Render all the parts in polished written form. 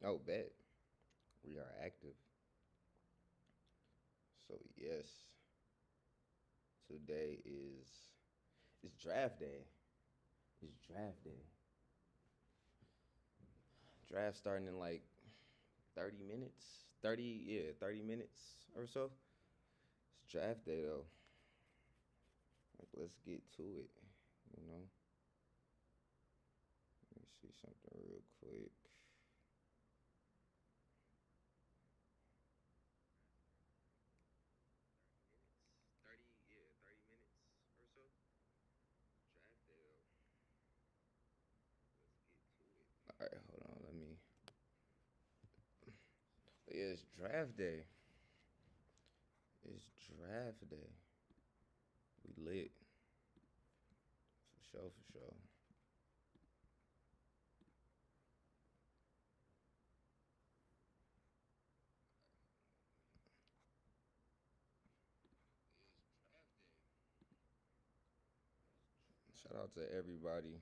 Oh, bet. We are active. So yes, today is it's draft day. It's draft day. Draft starting in like 30 minutes. 30 minutes or so. It's draft day though. Like let's get to it. You know. Let me see something real quick. 30 minutes or so. Draft day though. Let's get to it. All right, hold on. Let me. Yeah, it's draft day. It's draft day. We lit for sure, for sure. Shout out to everybody.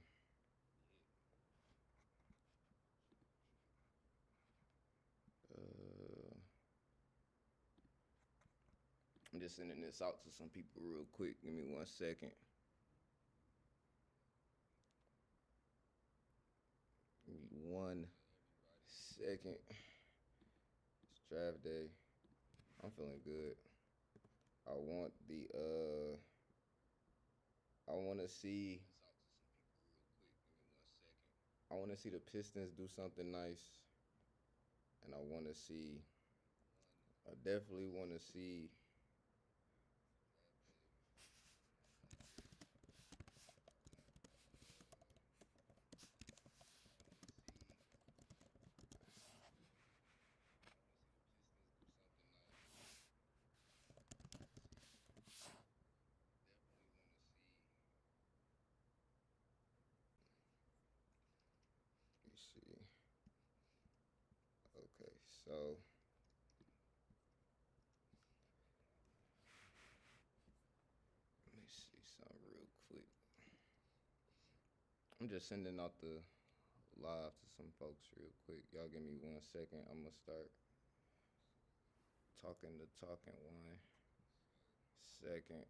Uh, I'm just sending this out to some people real quick. Give me 1 second. Give me 1 second. It's draft day. I'm feeling good. I want the I want to see I want to see the Pistons do something nice, and I want to see. I definitely want to see. Let me see. Okay, so let me see something real quick. I'm just sending out the live to some folks real quick. Y'all give me 1 second. I'm gonna start talking the talking 1 second.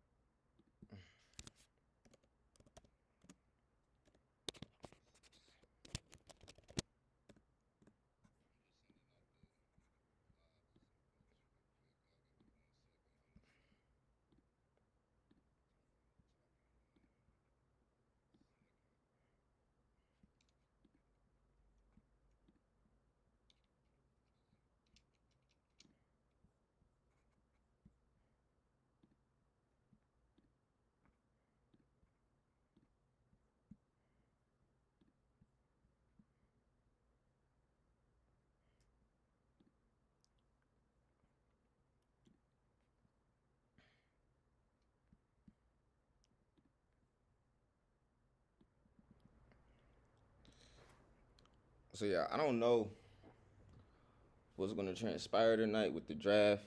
So yeah, I don't know what's gonna transpire tonight with the draft.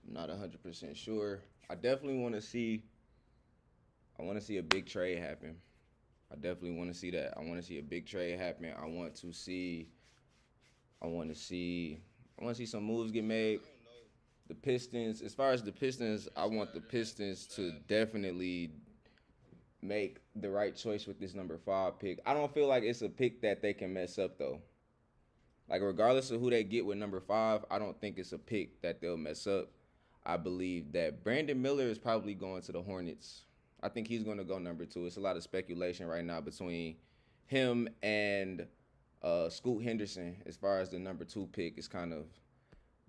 I'm not 100% sure. I definitely want to see. I want to see a big trade happen. I definitely want to see that. I want to see a big trade happen. I want to see. I want to see. I want to see some moves get made. The Pistons, as far as the Pistons, I want the Pistons to definitely make the right choice with this number 5 pick. I don't feel like it's a pick that they can mess up though. Like regardless of who they get with number 5, I don't think it's a pick that they'll mess up. I believe that Brandon Miller is probably going to the Hornets. I think he's going to go number 2. It's a lot of speculation right now between him and Scoot Henderson as far as the number 2 pick. It's kind of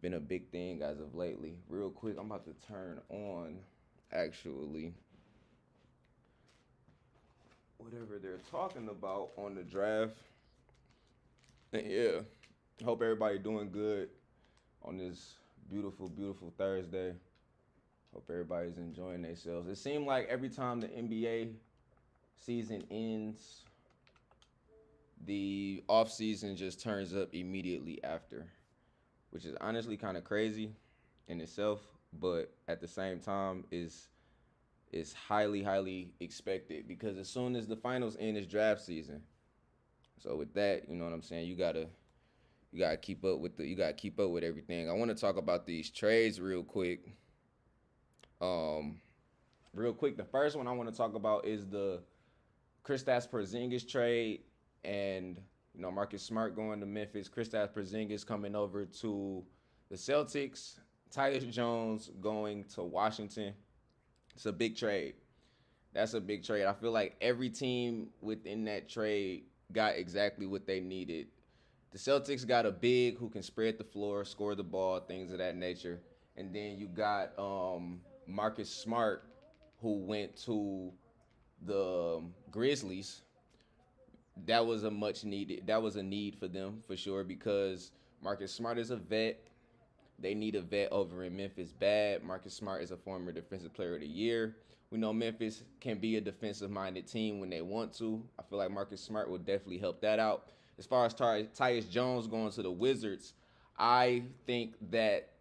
been a big thing as of lately. Real quick, I'm about to turn on actually whatever they're talking about on the draft. And yeah, hope everybody doing good on this beautiful, beautiful Thursday. Hope everybody's enjoying themselves. It seemed like every time the NBA season ends, the off season just turns up immediately after, which is honestly kind of crazy in itself, but at the same time is highly, highly expected because as soon as the finals end, it's draft season. So with that, you know what I'm saying, you You gotta keep up with everything. I want to talk about these trades real quick. Um, Real quick, the first one I want to talk about is the Kristaps Porzingis trade, and Marcus Smart going to Memphis, Kristaps Porzingis coming over to the Celtics, Tyus Jones going to Washington. It's a big trade. That's a big trade. I feel like every team within that trade got exactly what they needed. The Celtics got a big who can spread the floor, score the ball, things of that nature. And then you got Marcus Smart, who went to the Grizzlies. That was a much needed. That was a need for them for sure because Marcus Smart is a vet. They need a vet over in Memphis bad. Marcus Smart is a former Defensive Player of the Year. We know Memphis can be a defensive-minded team when they want to. I feel like Marcus Smart will definitely help that out. As far as Tyus Jones going to the Wizards, I think that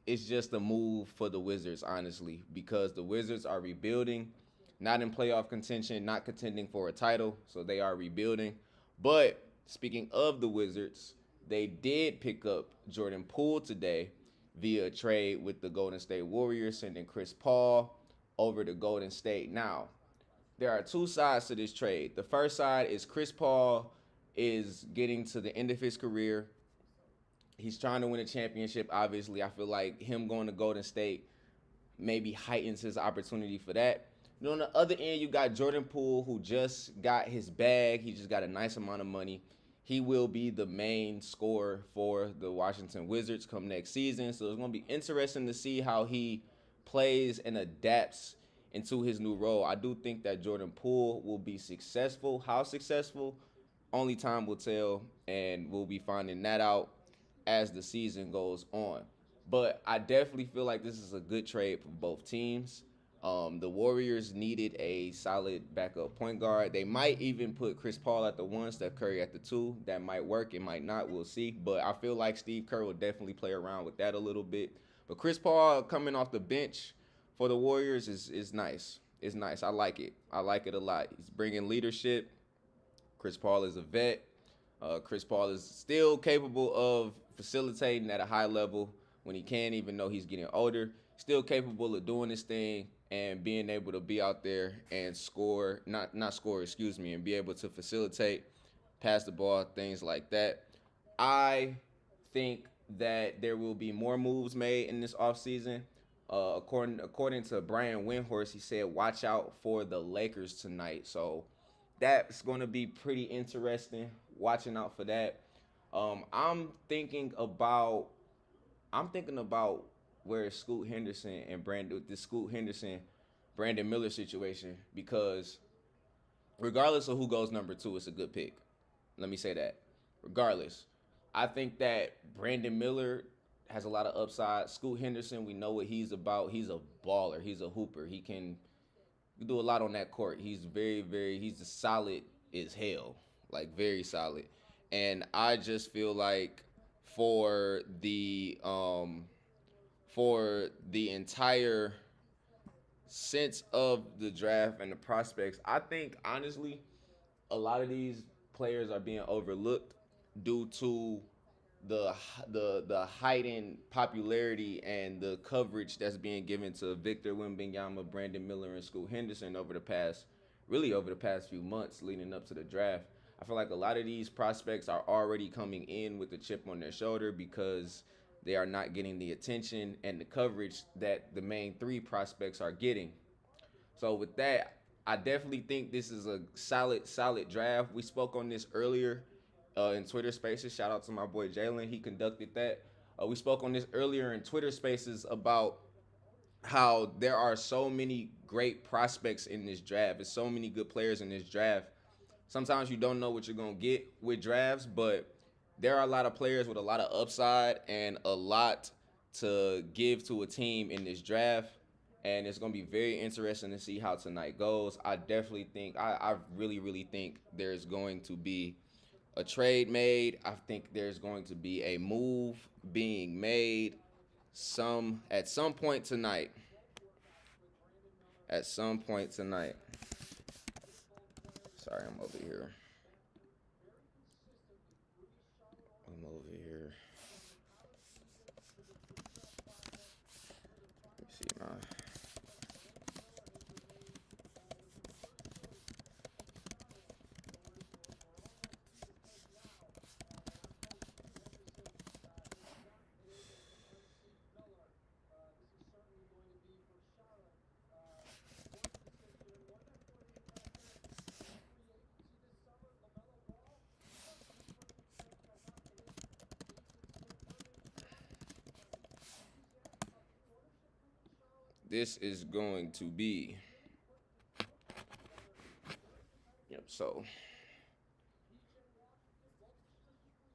it's just a move for the Wizards, honestly, because the Wizards are rebuilding, not in playoff contention, not contending for a title, so they are rebuilding. But speaking of the Wizards, they did pick up Jordan Poole today via a trade with the Golden State Warriors, sending Chris Paul over to Golden State. Now, there are two sides to this trade. The first side is Chris Paul is getting to the end of his career. He's trying to win a championship, obviously. I feel like him going to Golden State maybe heightens his opportunity for that. On the other end, you got Jordan Poole, who just got his bag. He just got a nice amount of money. He will be the main scorer for the Washington Wizards come next season. So it's going to be interesting to see how he plays and adapts into his new role. I do think that Jordan Poole will be successful. How successful? Only time will tell, and we'll be finding that out as the season goes on. But I definitely feel like this is a good trade for both teams. The Warriors needed a solid backup point guard. They might even put Chris Paul at the one, Steph Curry at the two. That might work. It might not. We'll see. But I feel like Steve Kerr will definitely play around with that a little bit. But Chris Paul coming off the bench for the Warriors is nice. It's nice. I like it. I like it a lot. He's bringing leadership. Chris Paul is a vet. Chris Paul is still capable of facilitating at a high level when he can, even though he's getting older. Still capable of doing his thing and being able to be out there and score, not score, excuse me, and be able to facilitate, pass the ball, things like that. I think that there will be more moves made in this offseason. According to Brian Windhorst, he said, watch out for the Lakers tonight. So that's going to be pretty interesting. Watching out for that. I'm thinking about where Scoot Henderson and Brandon Miller situation, because regardless of who goes number 2, it's a good pick. Let me say that. Regardless, I think that Brandon Miller has a lot of upside. Scoot Henderson, we know what he's about. He's a baller. He's a hooper. He can do a lot on that court. He's he's solid as hell, like very solid. And I just feel like for the entire sense of the draft and the prospects, I think honestly a lot of these players are being overlooked due to the heightened popularity and the coverage that's being given to Victor Wembanyama, Brandon Miller, and Scoot Henderson over the past few months leading up to the draft. I feel like a lot of these prospects are already coming in with a chip on their shoulder because they are not getting the attention and the coverage that the main 3 prospects are getting. So with that, I definitely think this is a solid draft. We spoke on this earlier in Twitter Spaces. Shout out to my boy Jalen. He conducted that. We spoke on this earlier in Twitter Spaces about how there are so many great prospects in this draft. There's so many good players in this draft. Sometimes you don't know what you're going to get with drafts, but there are a lot of players with a lot of upside and a lot to give to a team in this draft. And it's going to be very interesting to see how tonight goes. I definitely think, I really think there's going to be a trade made. I think there's going to be a move being made at some point tonight. At some point tonight. Sorry, I'm over here. This is going to be. Yep. So.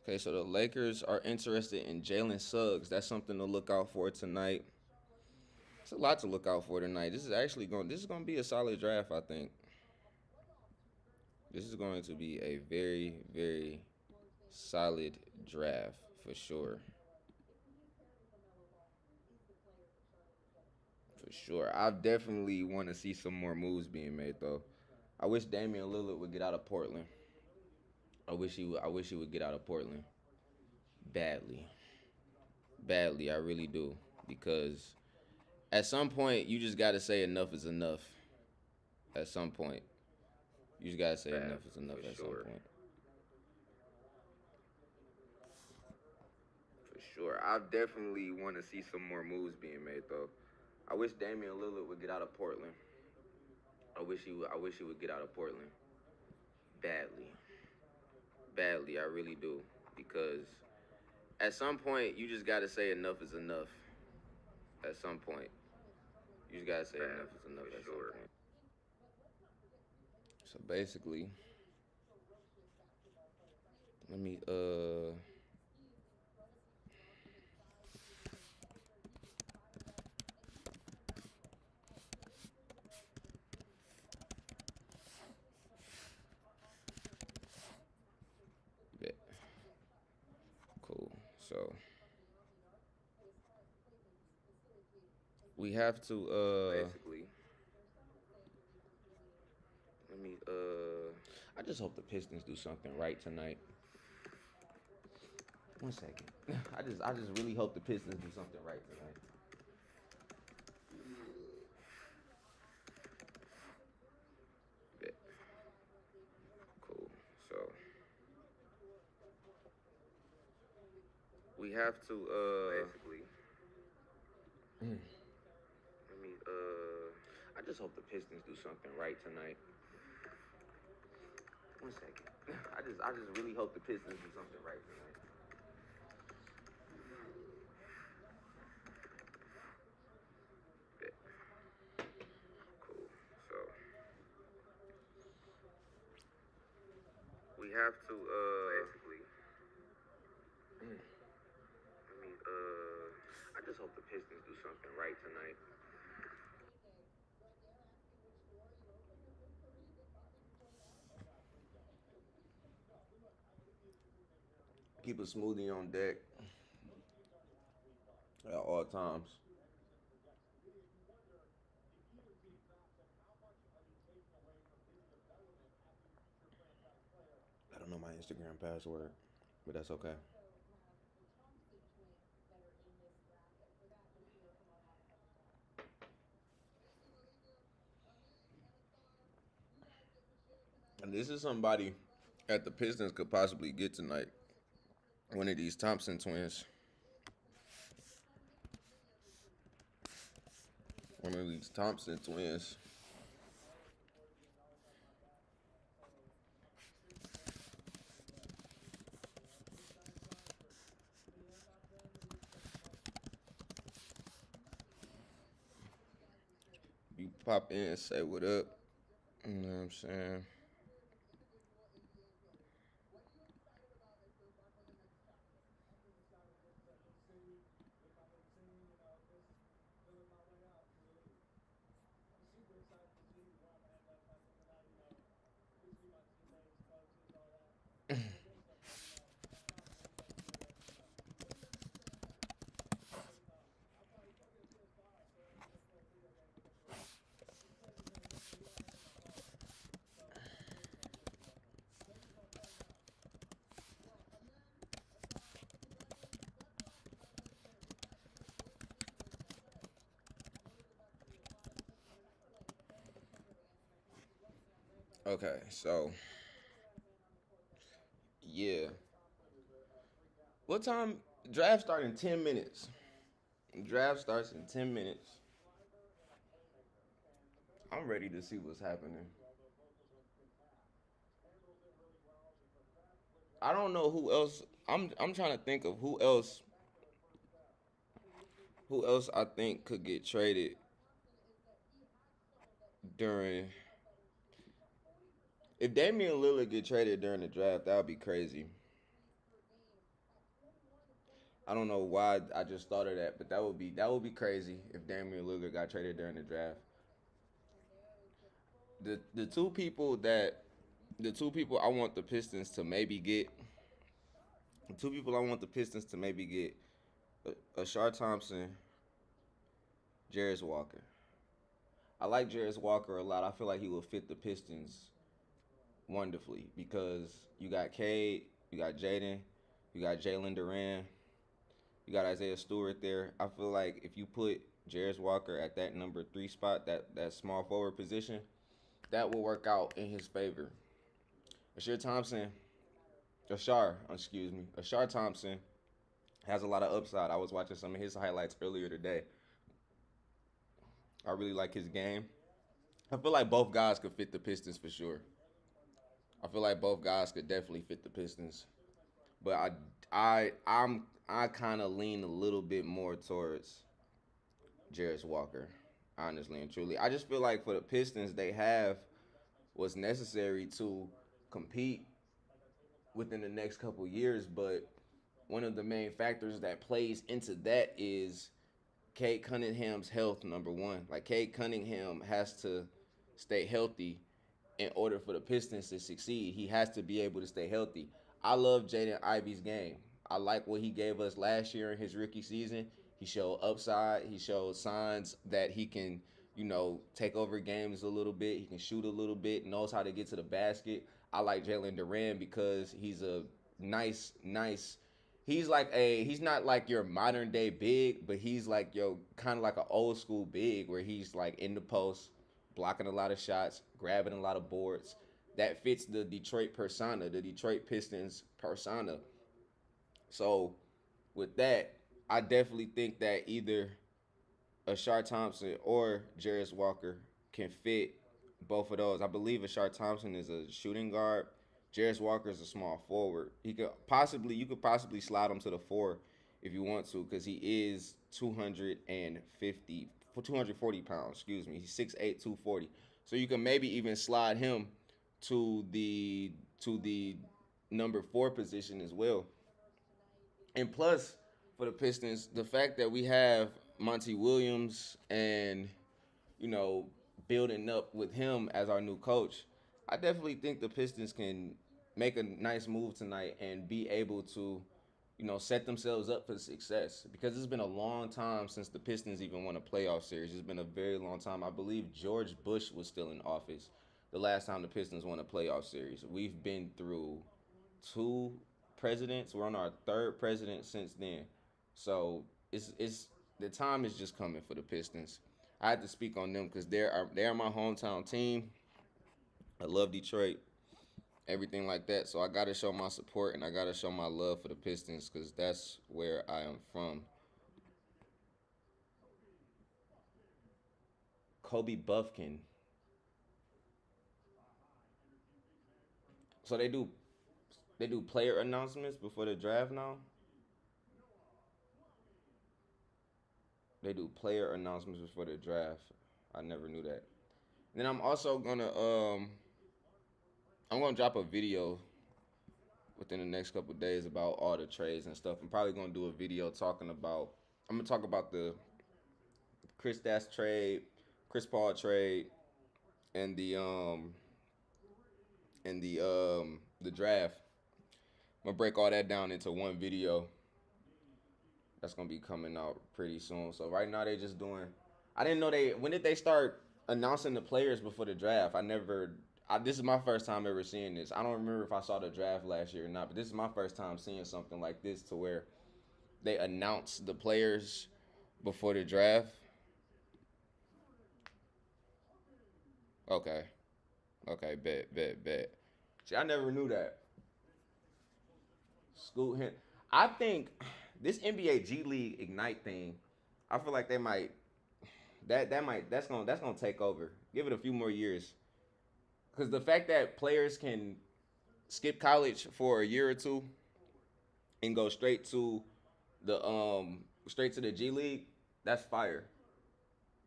Okay, so the Lakers are interested in Jalen Suggs. That's something to look out for tonight. It's a lot to look out for tonight. This is going to be a solid draft, I think. This is going to be a very, very solid draft for sure. For sure. I definitely want to see some more moves being made though. I wish Damian Lillard would get out of Portland. I wish he would get out of Portland. Badly. Badly, I really do. Because at some point you just gotta say enough is enough. At some point. You just gotta say enough is enough at some point. For sure. I definitely want to see some more moves being made though. I wish Damian Lillard would get out of Portland. I wish he would get out of Portland. Badly. Badly, I really do. Because at some point you just gotta say enough is enough. At some point. You just gotta say enough is enough at some point. So basically, let me bet. Cool. So we have to basically let me I just hope the Pistons do something right tonight. 1 second. I just really hope the Pistons do something right tonight. Bet. Cool. So we have to basically let me I just hope the Pistons do something right tonight. 1 second. I just really hope the Pistons do something right tonight. Bet. Cool. So we have to basically let me I just hope the Pistons do something right tonight. Keep a smoothie on deck at all times. I don't know my Instagram password, but that's okay. And this is somebody that the Pistons could possibly get tonight. One of these Thompson twins. One of these Thompson twins. You pop in and say what up. You know what I'm saying? Okay, so yeah. What time? Draft start in 10 minutes. Draft starts in 10 minutes. I'm ready to see what's happening. I don't know who else. I'm trying to think of who else I think could get traded during if Damian Lillard get traded during the draft, that would be crazy. I don't know why I just thought of that, but that would be crazy if Damian Lillard got traded during the draft. The two people that the two people I want the Pistons to maybe get the two people I want the Pistons to maybe get Ashar Thompson, Jarris Walker. I like Jarris Walker a lot. I feel like he will fit the Pistons wonderfully because you got Cade, you got Jaden, you got Jalen Duran, you got Isaiah Stewart there. I feel like if you put Jarris Walker at that number 3 spot, that small forward position, that will work out in his favor. Ashar Thompson, Ashar Thompson has a lot of upside. I was watching some of his highlights earlier today. I really like his game. I feel like both guys could fit the Pistons for sure. I feel like both guys could definitely fit the Pistons. But I kind of lean a little bit more towards Jarris Walker, honestly and truly. I just feel like for the Pistons, they have what's necessary to compete within the next couple years. But one of the main factors that plays into that is Cade Cunningham's health. Number one, like Cade Cunningham has to stay healthy in order for the Pistons to succeed. He has to be able to stay healthy. I love Jaden Ivey's game. I like what he gave us last year in his rookie season. He showed upside. He showed signs that he can, take over games a little bit. He can shoot a little bit, knows how to get to the basket. I like Jalen Duran because he's a nice. He's not like your modern day big, but he's like kind of like an old school big where he's like in the post, blocking a lot of shots, grabbing a lot of boards. That fits the Detroit persona, the Detroit Pistons persona. So with that, I definitely think that either Ashar Thompson or Jarris Walker can fit both of those. I believe Ashar Thompson is a shooting guard. Jarris Walker is a small forward. You could possibly slide him to the 4 if you want to because he is 240 pounds. Excuse me, he's 6'8", 240. So you can maybe even slide him to the number 4 position as well. And plus, for the Pistons, the fact that we have Monty Williams and, you know, building up with him as our new coach, I definitely think the Pistons can make a nice move tonight and be able to, set themselves up for success. Because it's been a long time since the Pistons even won a playoff series. It's been a very long time. I believe George Bush was still in office the last time the Pistons won a playoff series. We've been through 2 presidents. We're on our 3rd president since then. So it's the time is just coming for the Pistons. I had to speak on them because they are my hometown team. I love Detroit, everything like that. So I got to show my support and I got to show my love for the Pistons because that's where I am from. Kobe Buffkin. So they do player announcements before the draft now. They do player announcements before the draft. I never knew that. And then I'm gonna drop a video within the next couple of days about all the trades and stuff. I'm probably gonna do a video talking about. I'm gonna talk about the Chris Dash trade, Chris Paul trade, and the draft. I'm gonna break all that down into one video. That's gonna be coming out pretty soon. So right now they just doing. I didn't know they. When did they start announcing the players before the draft? I never. This is my first time ever seeing this. I don't remember if I saw the draft last year or not, but this is my first time seeing something like this to where they announce the players before the draft. Okay. Okay. Bet. See, I never knew that. Scoot him. I think this NBA G League Ignite thing. I feel like they might. That's gonna take over. Give it a few more years. Because the fact that players can skip college for a year or two and go straight to the G League, that's fire.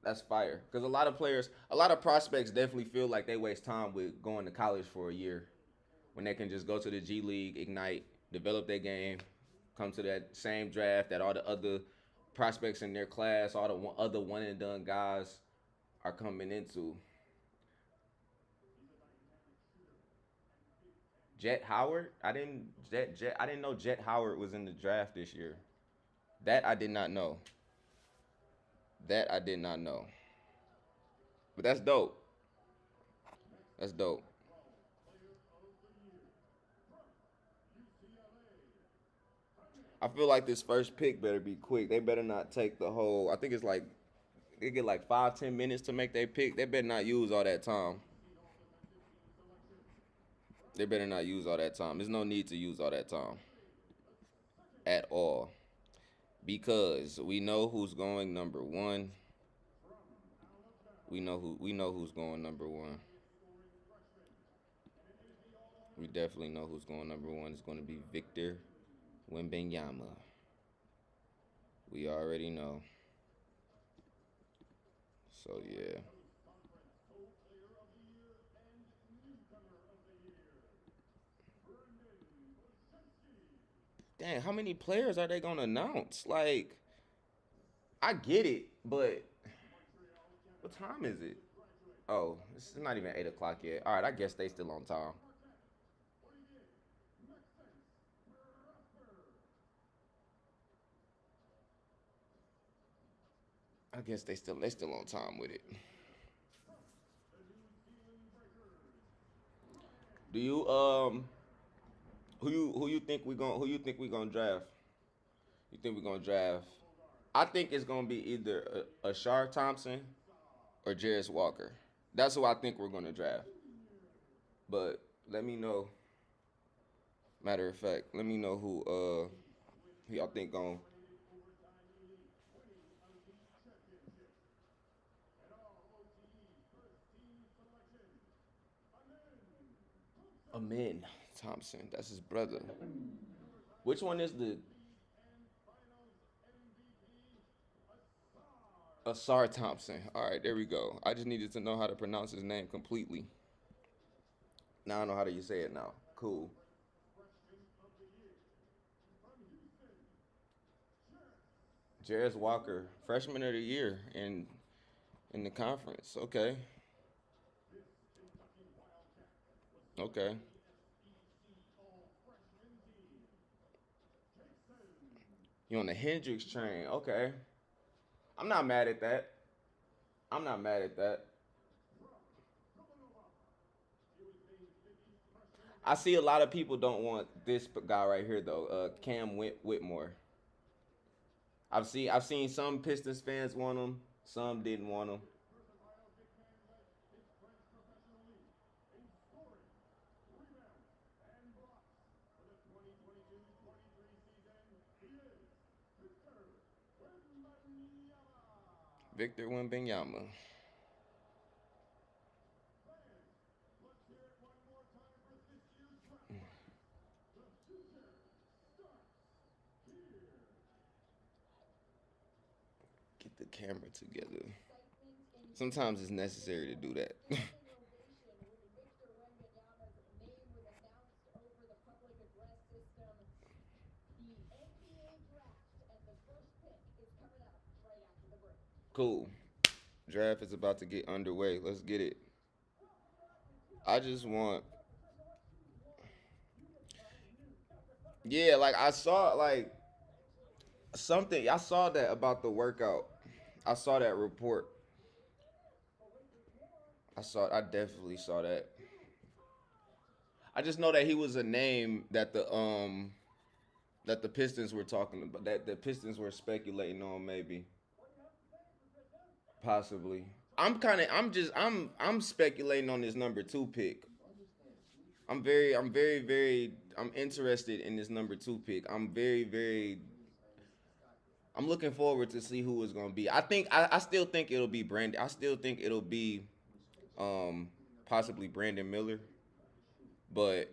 That's fire. Because a lot of prospects definitely feel like they waste time with going to college for a year when they can just go to the G League, ignite, develop their game, come to that same draft that all the other prospects in their class, all the other one and done guys are coming into. Jet Howard, I didn't know Jet Howard was in the draft this year. That I did not know. That I did not know. But that's dope. That's dope. I feel like this first pick better be quick. They better not take the whole. I think it's like they get like 5-10 minutes to make their pick. They better not use all that time. They better not use all that time. There's no need to use all that time at all because we know who's going number one. We know who's going number one. We definitely know who's going number one. It's going to be Victor Wembanyama. We already know. So yeah. Dang, how many players are they gonna announce? Like, I get it, but what time is it? Oh, it's not even 8 o'clock yet. All right, I guess they still on time. I guess they still on time with it. Do you who you think we gonna draft? You think we gonna draft? I think it's gonna be either a Ashar Thompson or Jarris Walker. That's who I think we're gonna draft. But let me know. Matter of fact, let me know who y'all think going. Amin Thompson. That's his brother. Which one is the Asar Thompson? All right, there we go. I just needed to know how to pronounce his name completely. Now I know how to you say it now. Cool. Jarris Walker, freshman of the year in the conference. Okay, okay. You on the Hendrix train? Okay. I'm not mad at that. I'm not mad at that. I see a lot of people don't want this guy right here though. Cam Whitmore. I've seen some Pistons fans want him. Some didn't want him. Victor Wembanyama. Get the camera together. Sometimes it's necessary to do that. Cool. Draft is about to get underway. Let's get it. I just want, yeah, like I saw like something. I saw that about the workout. I saw that report. I definitely saw that. I just know that he was a name that the Pistons were talking about. That the Pistons were speculating on maybe, possibly. I'm speculating on this number two pick. I'm interested in this number two pick. I'm looking forward to see who it's gonna be. I still think it'll be Brandon. I still think it'll be um possibly Brandon Miller, but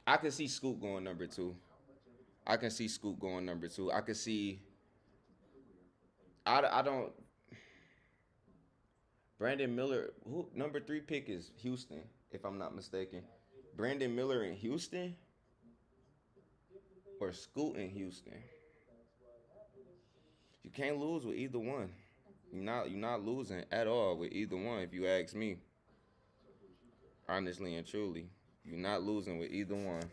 I can see Scoot going number two. I can see Scoot going number two. I can see. I don't. Brandon Miller, who number 3 pick is Houston, if I'm not mistaken. Brandon Miller in Houston or Scoot in Houston? You can't lose with either one. You're not losing at all with either one. If you ask me, honestly and truly, you're not losing with either one.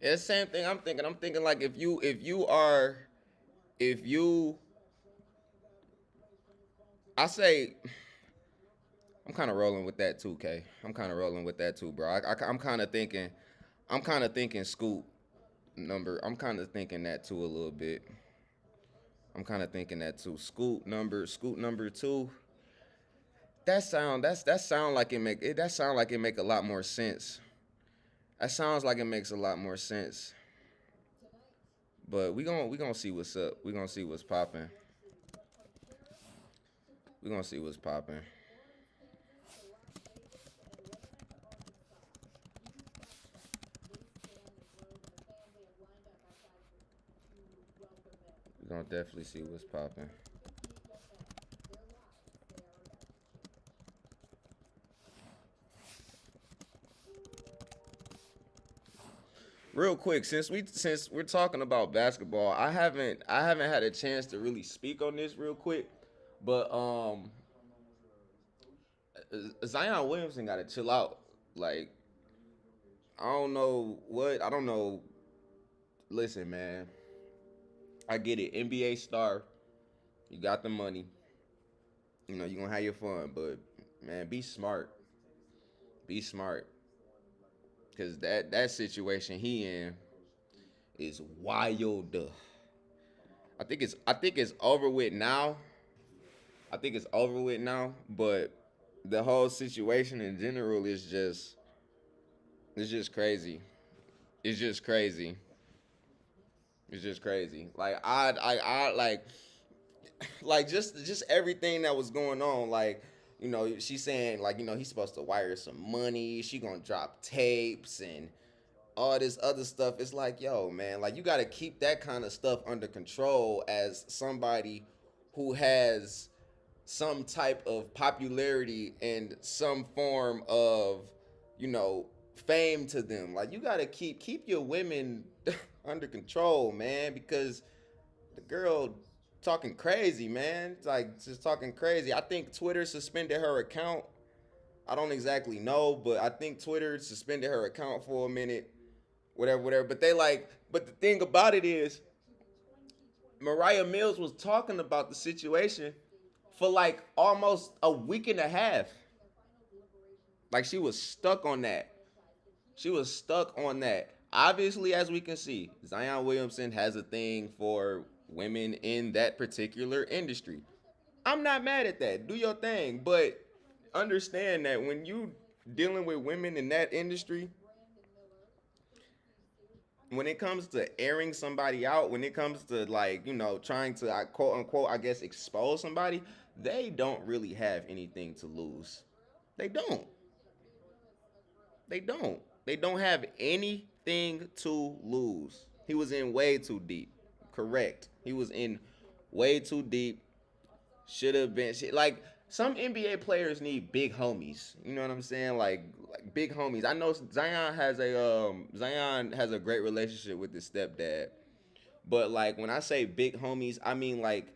It's the same thing I'm thinking. I'm thinking like if you I say I'm kind of rolling with that too, K. I'm kind of rolling with that too, bro. I'm kind of thinking Scoop number. I'm kind of thinking that too a little bit. I'm kind of thinking that too. Scoop number 2. That sound like that sound like it make a lot more sense. That sounds like it makes a lot more sense. But we gonna see what's up. We gonna see what's popping. We gonna see what's popping. We gonna definitely see what's popping. Real quick, since we're talking about basketball, I haven't had a chance to really speak on this real quick, but Zion Williamson got to chill out. Like I don't know. Listen, man, I get it. NBA star, you got the money. You gonna have your fun, but man, be smart. Be smart, cause that situation he in is wild. I think it's over with now. I think it's over with now, but the whole situation in general is just it's just crazy. It's just crazy. It's just crazy. Like just everything that was going on. Like she's saying like he's supposed to wire some money. She gonna drop tapes and all this other stuff. It's like yo man, like you got to keep that kind of stuff under control as somebody who has some type of popularity and some form of you know fame to them. Like you gotta keep your women under control, man, because the girl talking crazy, man. It's like just talking crazy. I think Twitter suspended her account. I don't exactly know, but I think Twitter suspended her account for a minute. Whatever, whatever. But the thing about it is, Mariah Mills was talking about the situation for like almost a week and a half. Like she was stuck on that. She was stuck on that. Obviously, as we can see, Zion Williamson has a thing for women in that particular industry. I'm not mad at that. Do your thing, but understand that when you dealing with women in that industry, when it comes to airing somebody out, when it comes to like trying to quote unquote I guess expose somebody, they don't really have anything to lose. They don't. They don't. They don't have anything to lose. He was in way too deep. Correct. He was in way too deep. Should have been like some NBA players need big homies. You know what I'm saying? Like big homies. I know Zion has a great relationship with his stepdad. But like when I say big homies, I mean like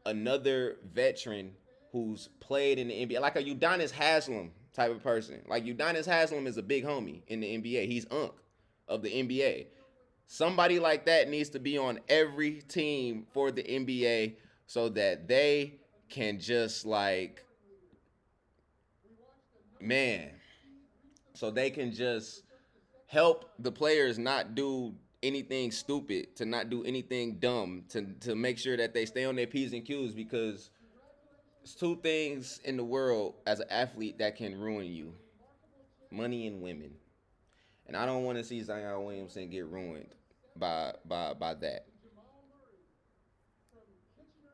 another veteran who's played in the NBA, like a Udonis Haslam type of person. Like Udonis Haslam is a big homie in the NBA. He's Unk of the NBA. Somebody like that needs to be on every team for the NBA so that they can just like man, so they can just help the players not do anything stupid, to not do anything dumb, to make sure that they stay on their P's and Q's because it's two things in the world as an athlete that can ruin you: money and women. And I don't want to see Zion Williamson get ruined by that.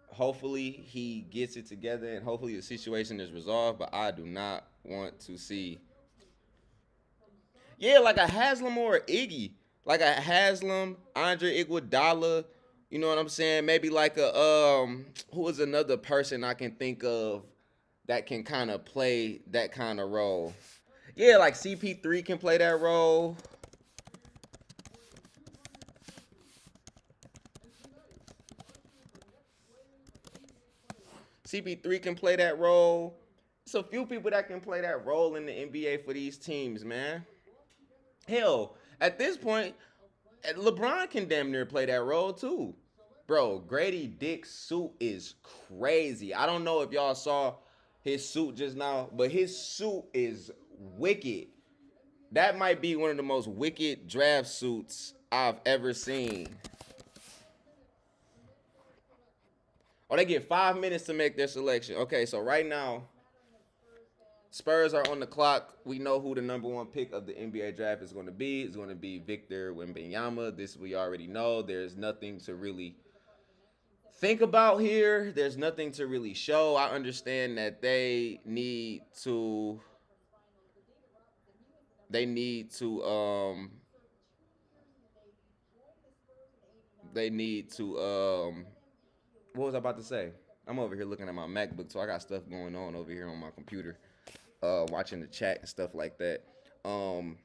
Hopefully he gets it together and hopefully the situation is resolved, but I do not want to see Yeah, like a Haslam or a Iggy, like a Haslam, Andre Iguodala. You know what I'm saying? Maybe like a who is another person I can think of that can kind of play that kind of role. Yeah, like CP3 can play that role. CP3 can play that role. It's a few people that can play that role in the NBA for these teams, man. Hell, at this point, LeBron can damn near play that role too. Bro, Grady Dick's suit is crazy. I don't know if y'all saw his suit just now, but his suit is wicked. That might be one of the most wicked draft suits I've ever seen. Oh, they get 5 minutes to make their selection. Okay, so right now, Spurs are on the clock. We know who the number one pick of the NBA draft is going to be. It's going to be Victor Wembanyama. This we already know. There's nothing to really think about here. There's nothing to really show. I understand that they need to they need to what was I about to say? I'm over here looking at my MacBook, so I got stuff going on over here on my computer, watching the chat and stuff like that. Um,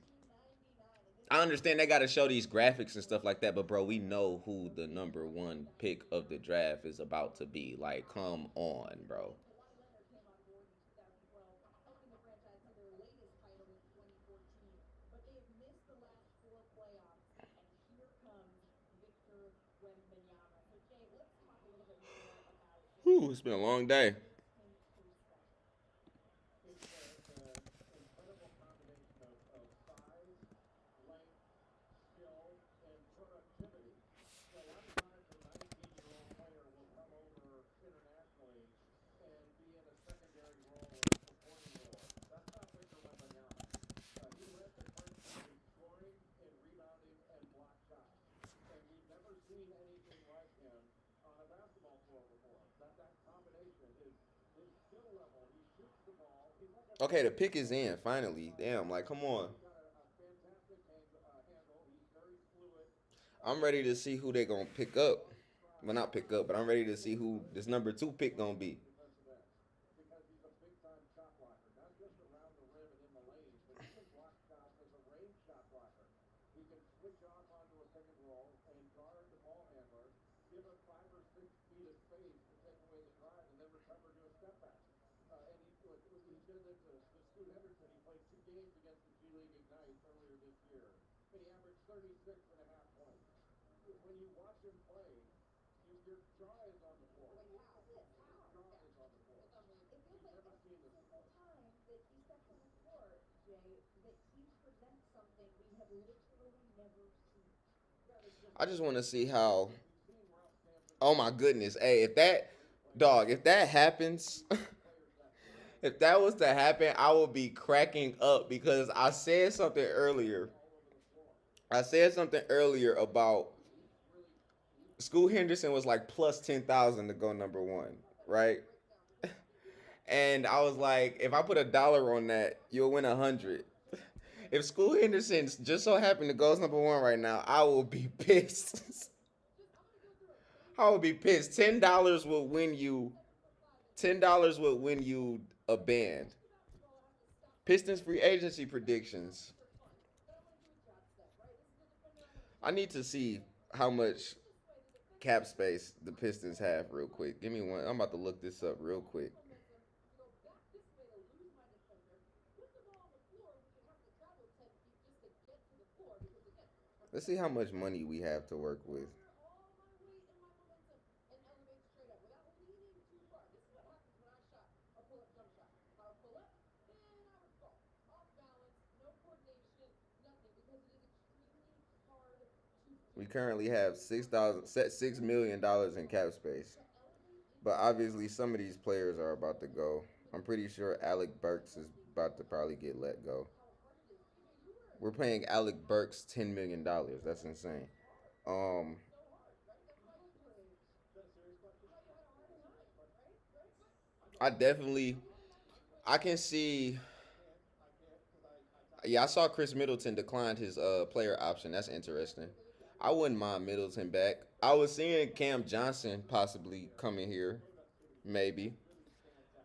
I understand they got to show these graphics and stuff like that, but bro, we know who the number one pick of the draft is about to be. Like, come on, bro. Whew, it's been a long day. Okay, the pick is in finally. Damn, like come on. I'm ready to see who they gonna pick up. Well, not pick up, but I'm ready to see who this number two pick gonna be. I just want to see how. Oh my goodness! Hey, if that dog, if that happens, if that was to happen, I will be cracking up because I said something earlier. I said something earlier about School Henderson was like plus 10,000 to go number one, right? And I was like, if I put $1 on that, you'll win 100. If School Henderson just so happened to go as number one right now, I will be pissed. I will be pissed. $10 will win you. $10 will win you a band. Pistons free agency predictions. I need to see how much cap space the Pistons have real quick. Give me one. I'm about to look this up real quick. Let's see how much money we have to work with. We currently have $6 million in cap space, but obviously some of these players are about to go. I'm pretty sure Alec Burks is about to probably get let go. We're paying Alec Burks $10 million. That's insane. Um, I definitely, I can see. Yeah, I saw Chris Middleton declined his player option. That's interesting. I wouldn't mind Middleton back. I was seeing Cam Johnson possibly coming here, maybe.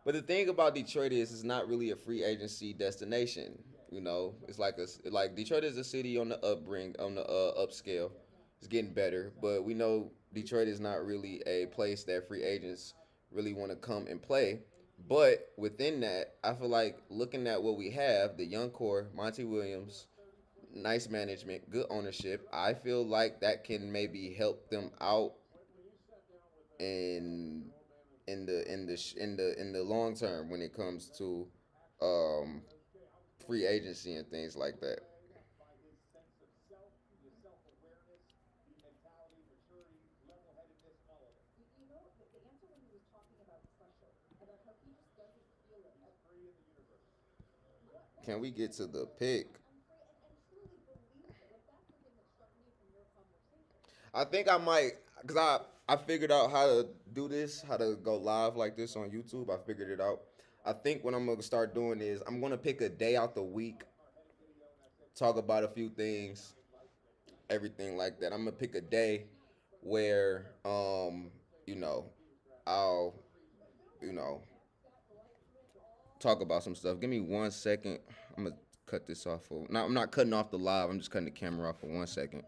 But the thing about Detroit is it's not really a free agency destination. You know, it's like Detroit is a city on the upscale. It's getting better, but we know Detroit is not really a place that free agents really want to come and play. But within that, I feel like looking at what we have, the young core, Monty Williams, nice management, good ownership. I feel like that can maybe help them out in in the long term when it comes to um, free agency and things like that. Can we get to the pick? I think I might, cause I figured out how to do this, how to go live like this on YouTube. I figured it out. I think what I'm gonna start doing is I'm gonna pick a day out the week, talk about a few things, everything like that. I'm gonna pick a day where you know I'll you know talk about some stuff. Give me 1 second. I'm gonna cut this off for. No, I'm not cutting off the live. I'm just cutting the camera off for 1 second.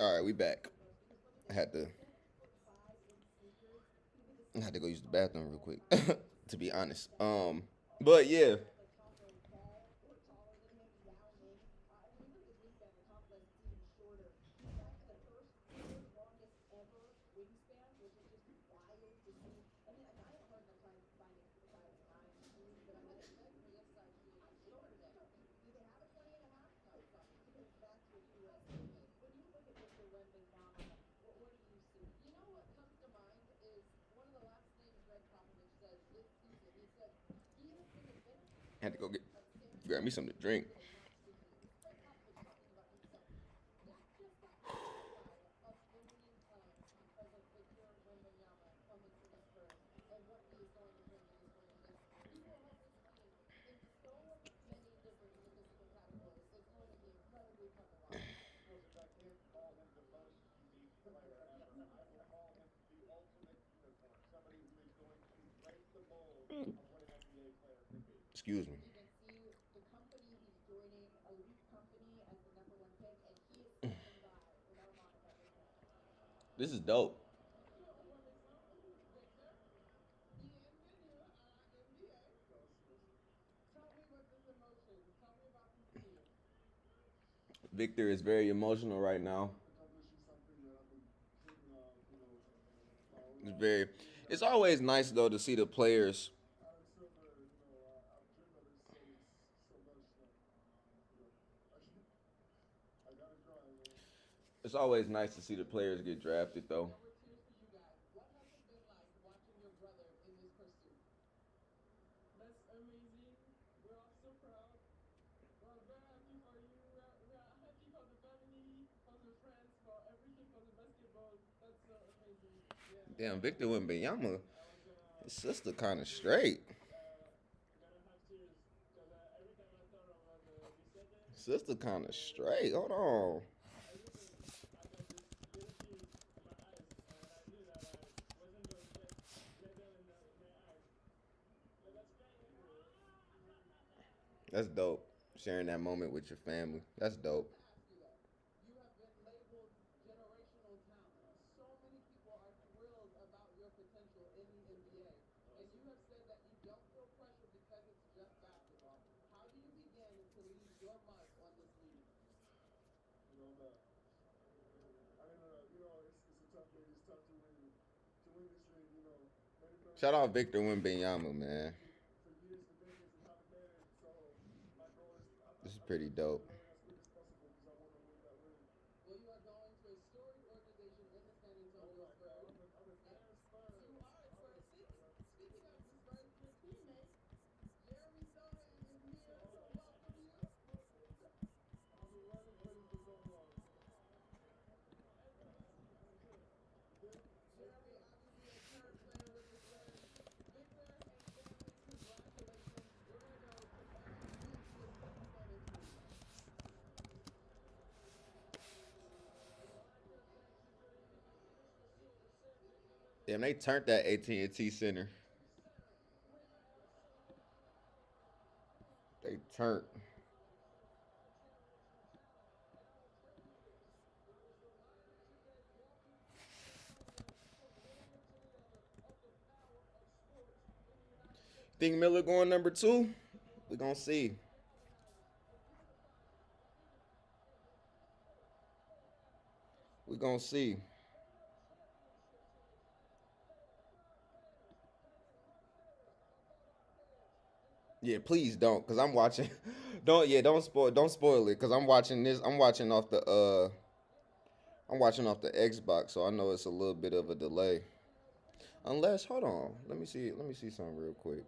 All right, we back. I had to I had to go use the bathroom real quick. To be honest, but yeah, I had to go get grab me something to drink. Excuse me. This is dope. Victor is very emotional right now. It's very. It's always nice though to see the players. It's always nice to see the players get drafted though. Damn, Victor Wembanyama, his sister kind of straight. Sister kind of straight. Hold on. That's dope. Sharing that moment with your family. That's dope. Shout out Victor Wembanyama, man. This is pretty dope. Damn, they turned that AT&T Center. They turned. Think Miller going number two? We gonna see. We gonna see. Yeah, please don't, cause I'm watching. Don't spoil it, cause I'm watching this. I'm watching off the Xbox, so I know it's a little bit of a delay. Unless, hold on, let me see something real quick.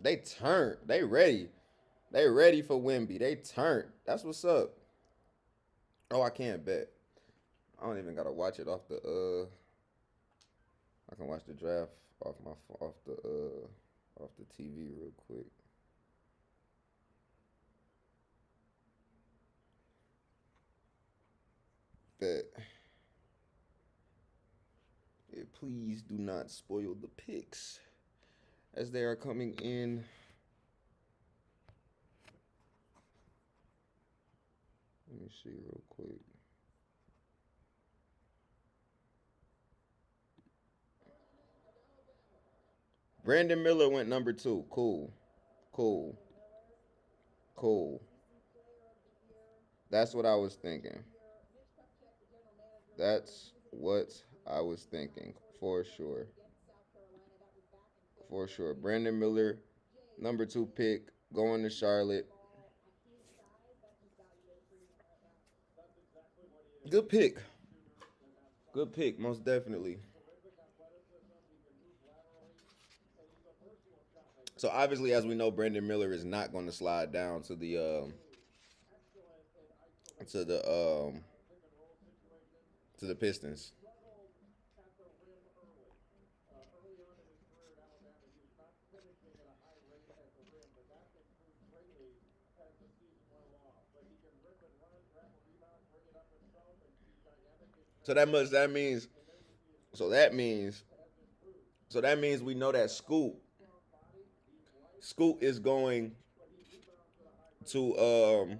They turned. They ready. They ready for Wimby. They turned. That's what's up. Oh, I can't bet. I don't even gotta watch it off the. I can watch the draft off the TV real quick. Bet. Yeah, please do not spoil the picks as they are coming in. Let me see real quick. Brandon Miller went number two. Cool. Cool. Cool. That's what I was thinking. That's what I was thinking. For sure. For sure. Brandon Miller, number two pick, going to Charlotte. Good pick. Good pick, most definitely. So obviously, as we know, Brandon Miller is not going to slide down to the to the Pistons. So so that means so that means we know that Scoot is going to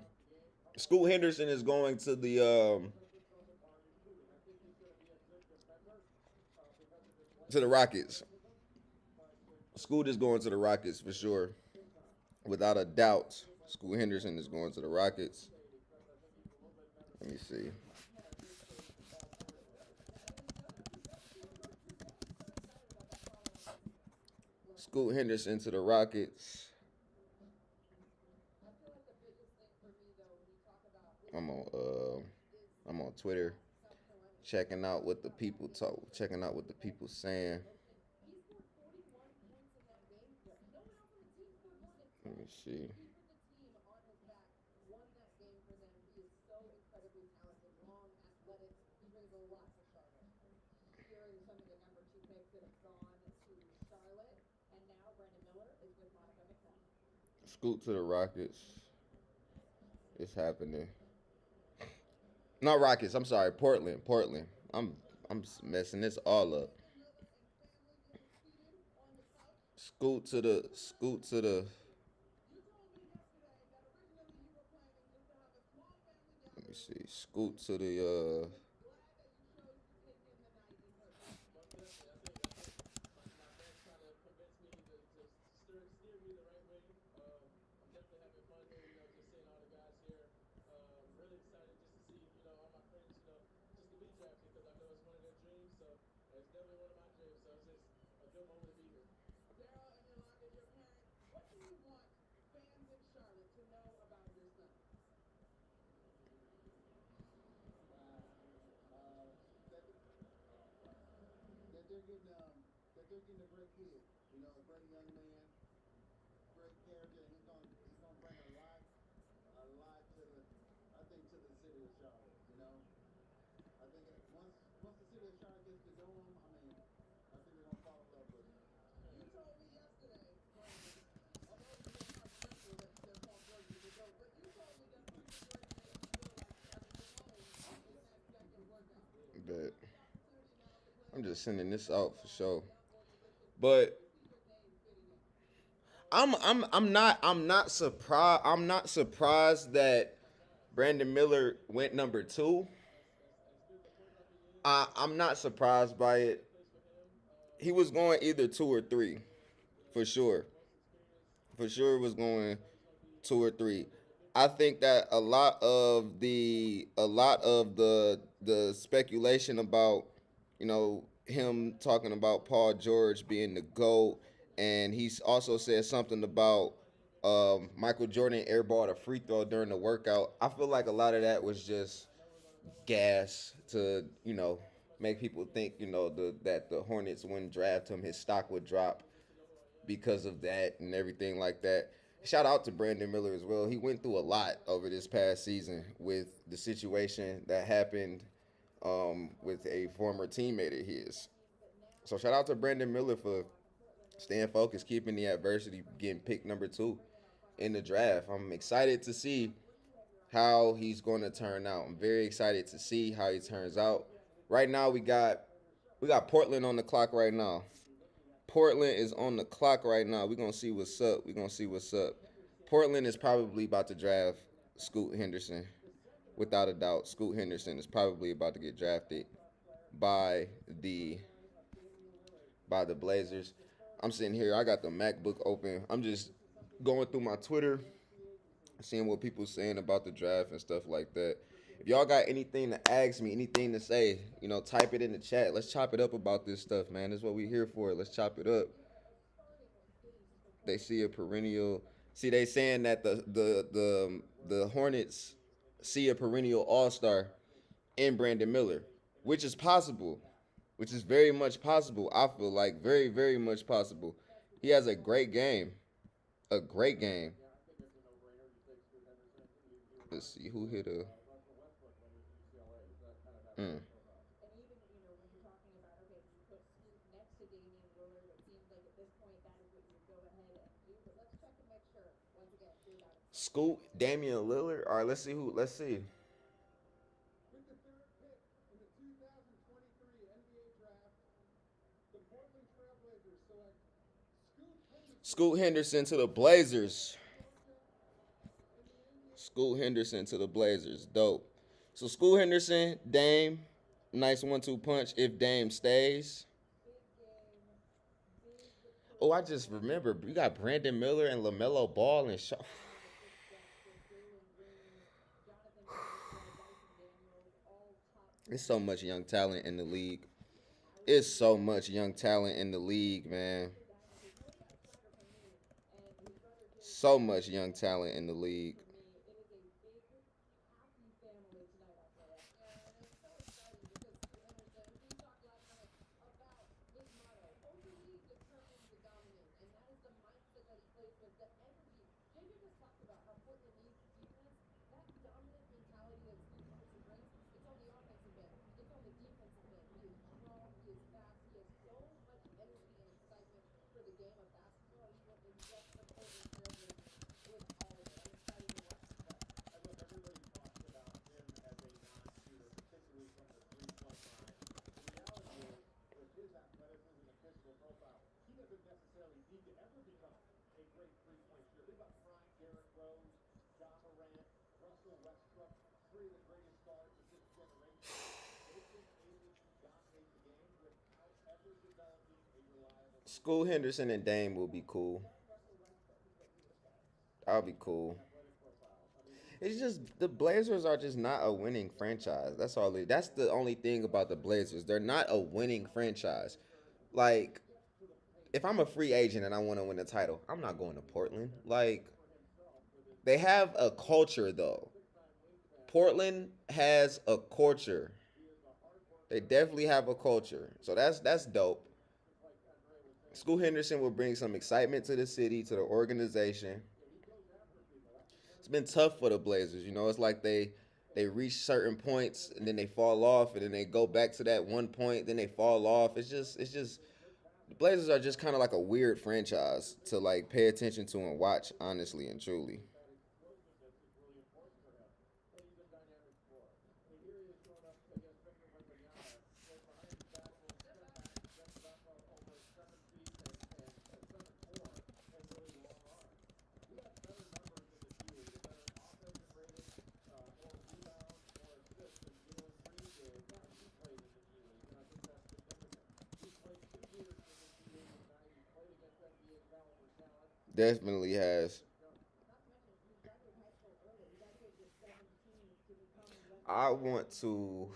Scoot Henderson is going to the Rockets. Scoot is going to the Rockets for sure. Without a doubt. Scoot Henderson is going to the Rockets. Let me see. Scoot Henderson to the Rockets. I'm on I'm on Twitter checking out what the people saying. Let me see. Scoot to the Rockets. It's happening. Not Rockets. I'm sorry. Portland. Portland. I'm messing this all up. Scoot to the. Let me see. Scoot to the. But I'm just sending this out for sure. But I'm not surprised that Brandon Miller went number two. I'm not surprised by it. He was going either two or three, for sure. For sure, it was going two or three. I think that a lot of the speculation about him talking about Paul George being the GOAT, and he's also said something about Michael Jordan airballed a free throw during the workout. I feel like a lot of that was just gas to make people think that the Hornets wouldn't draft him, his stock would drop because of that and everything like that. Shout out to Brandon Miller as well. He went through a lot over this past season with the situation that happened with a former teammate of his. So shout out to Brandon Miller for staying focused, keeping the adversity, getting picked number two in the draft. I'm excited to see how he's going to turn out. I'm very excited to see how he turns out. Right now we got Portland on the clock right now. Portland is on the clock right now. We're gonna see what's up. We're gonna see what's up. Portland is probably about to draft Scoot Henderson, without a doubt. Scoot Henderson is probably about to get drafted by the the Blazers. I'm sitting here. I got the MacBook open. I'm just going through my Twitter, seeing what people saying about the draft and stuff like that. If y'all got anything to ask me, anything to say, type it in the chat. Let's chop it up about this stuff, man. That's what we here for. Let's chop it up. They see a perennial. See, they saying that the Hornets see a perennial All Star in Brandon Miller, which is possible, which is very much possible. I feel like very much possible. He has a great game, a great game. Let's see who hit a. Mm. Scoot, Damian Lillard. All right, let's see who. Let's see. Scoot Henderson to the Blazers. Scoot Henderson to the Blazers. Dope. So Scoot Henderson, Dame, nice 1-2 punch if Dame stays. Oh, I just remember you got Brandon Miller and LaMelo Ball and Shaw. There's so much young talent in the league. It's so much young talent in the league, man. So much young talent in the league. School Henderson and Dame will be cool. I'll be cool. It's just the Blazers are just not a winning franchise. That's all. That's the only thing about the Blazers. They're not a winning franchise. Like, if I'm a free agent and I want to win a title, I'm not going to Portland. Like, they have a culture though. Portland has a culture. They definitely have a culture. So that's dope. School Henderson will bring some excitement to the city, to the organization. It's been tough for the Blazers. You know, it's like they reach certain points and then they fall off and then they go back to that one point, then they fall off. It's just the Blazers are just kind of like a weird franchise to like pay attention to and watch honestly and truly. Definitely has. I want to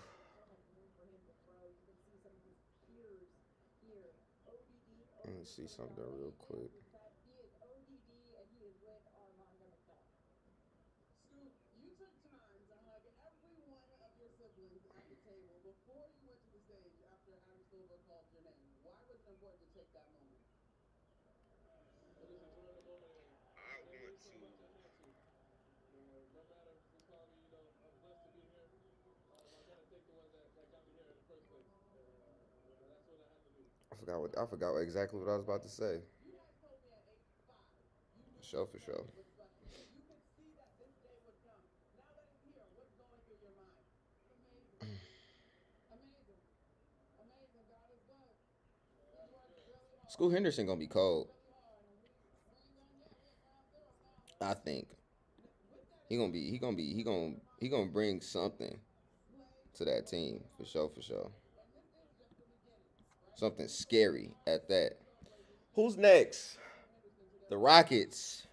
let me see something real quick. I forgot exactly what I was about to say. For sure, for sure. School Henderson gonna be cold. I think he gonna bring something to that team for sure, for sure. Something scary at that. Who's next? The Rockets.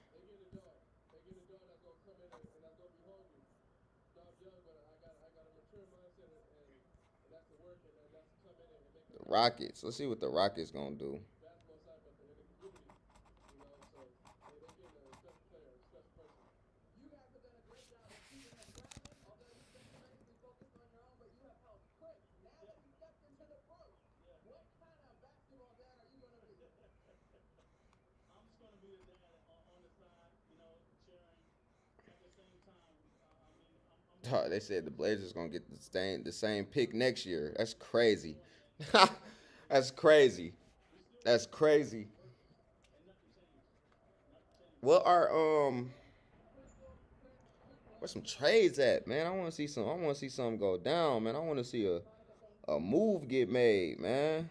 The Rockets. Let's see what the Rockets gonna do. Oh, they said the Blazers gonna get the same pick next year. That's crazy. That's crazy. That's crazy. What are where some trades at, man? I want to see some. I want to see something go down, man. I want to see a move get made, man.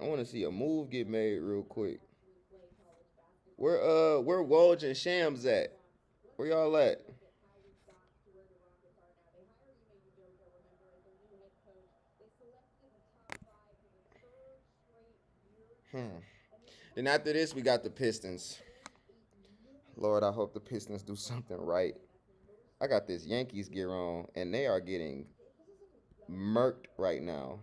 I want to see a move get made real quick. Where Woj and Shams at? Where y'all at? Hmm. Then after this, we got the Pistons. Lord, I hope the Pistons do something right. I got this Yankees gear on, and they are getting murked right now.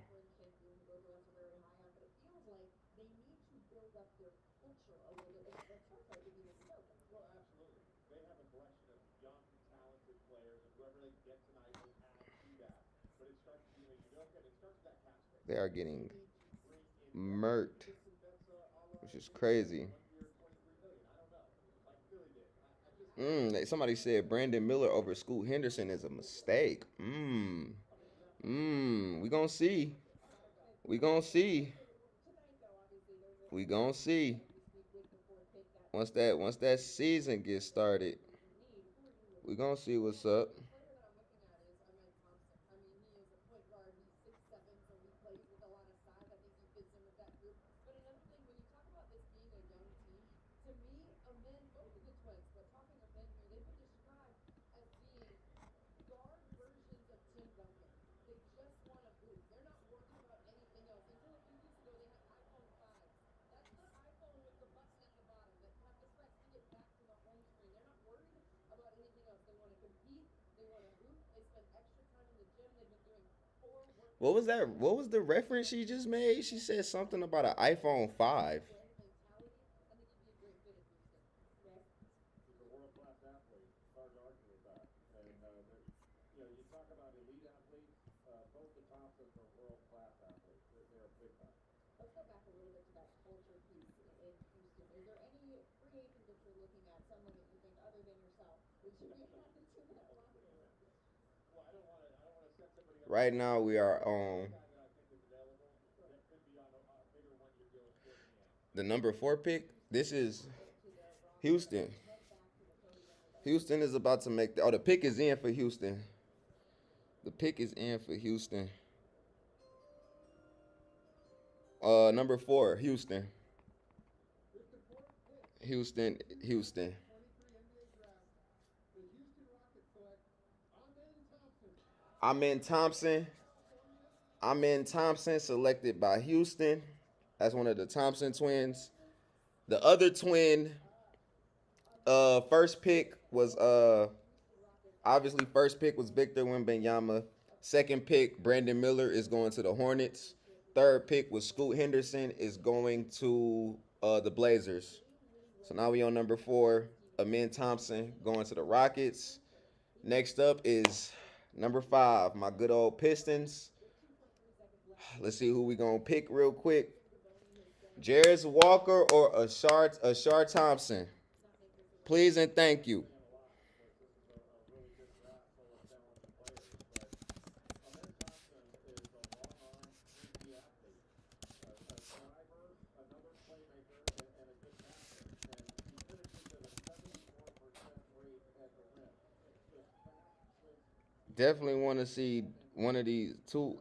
They are getting murked, which is crazy. Somebody said Brandon Miller over Scoot Henderson is a mistake. We gonna see. We gonna see. We gonna see. Once that season gets started, we gonna see what's up. What was that? What was the reference she just made? She said something about an iPhone 5. Right now we are on the number 4 pick. This is Houston. Houston is about to make the pick is in for Houston. The pick is in for Houston. Number 4, Houston. Houston. I'm in Thompson. Selected by Houston. That's one of the Thompson twins. The other twin, first pick was obviously first pick was Victor Wembanyama. Second pick, Brandon Miller is going to the Hornets. Third pick was Scoot Henderson is going to the Blazers. So now we on number 4, Amin Thompson going to the Rockets. Next up is number 5, my good old Pistons. Let's see who we gonna pick real quick. Jarris Walker or Ashar Thompson. Please and thank you. Definitely want to see one of these two.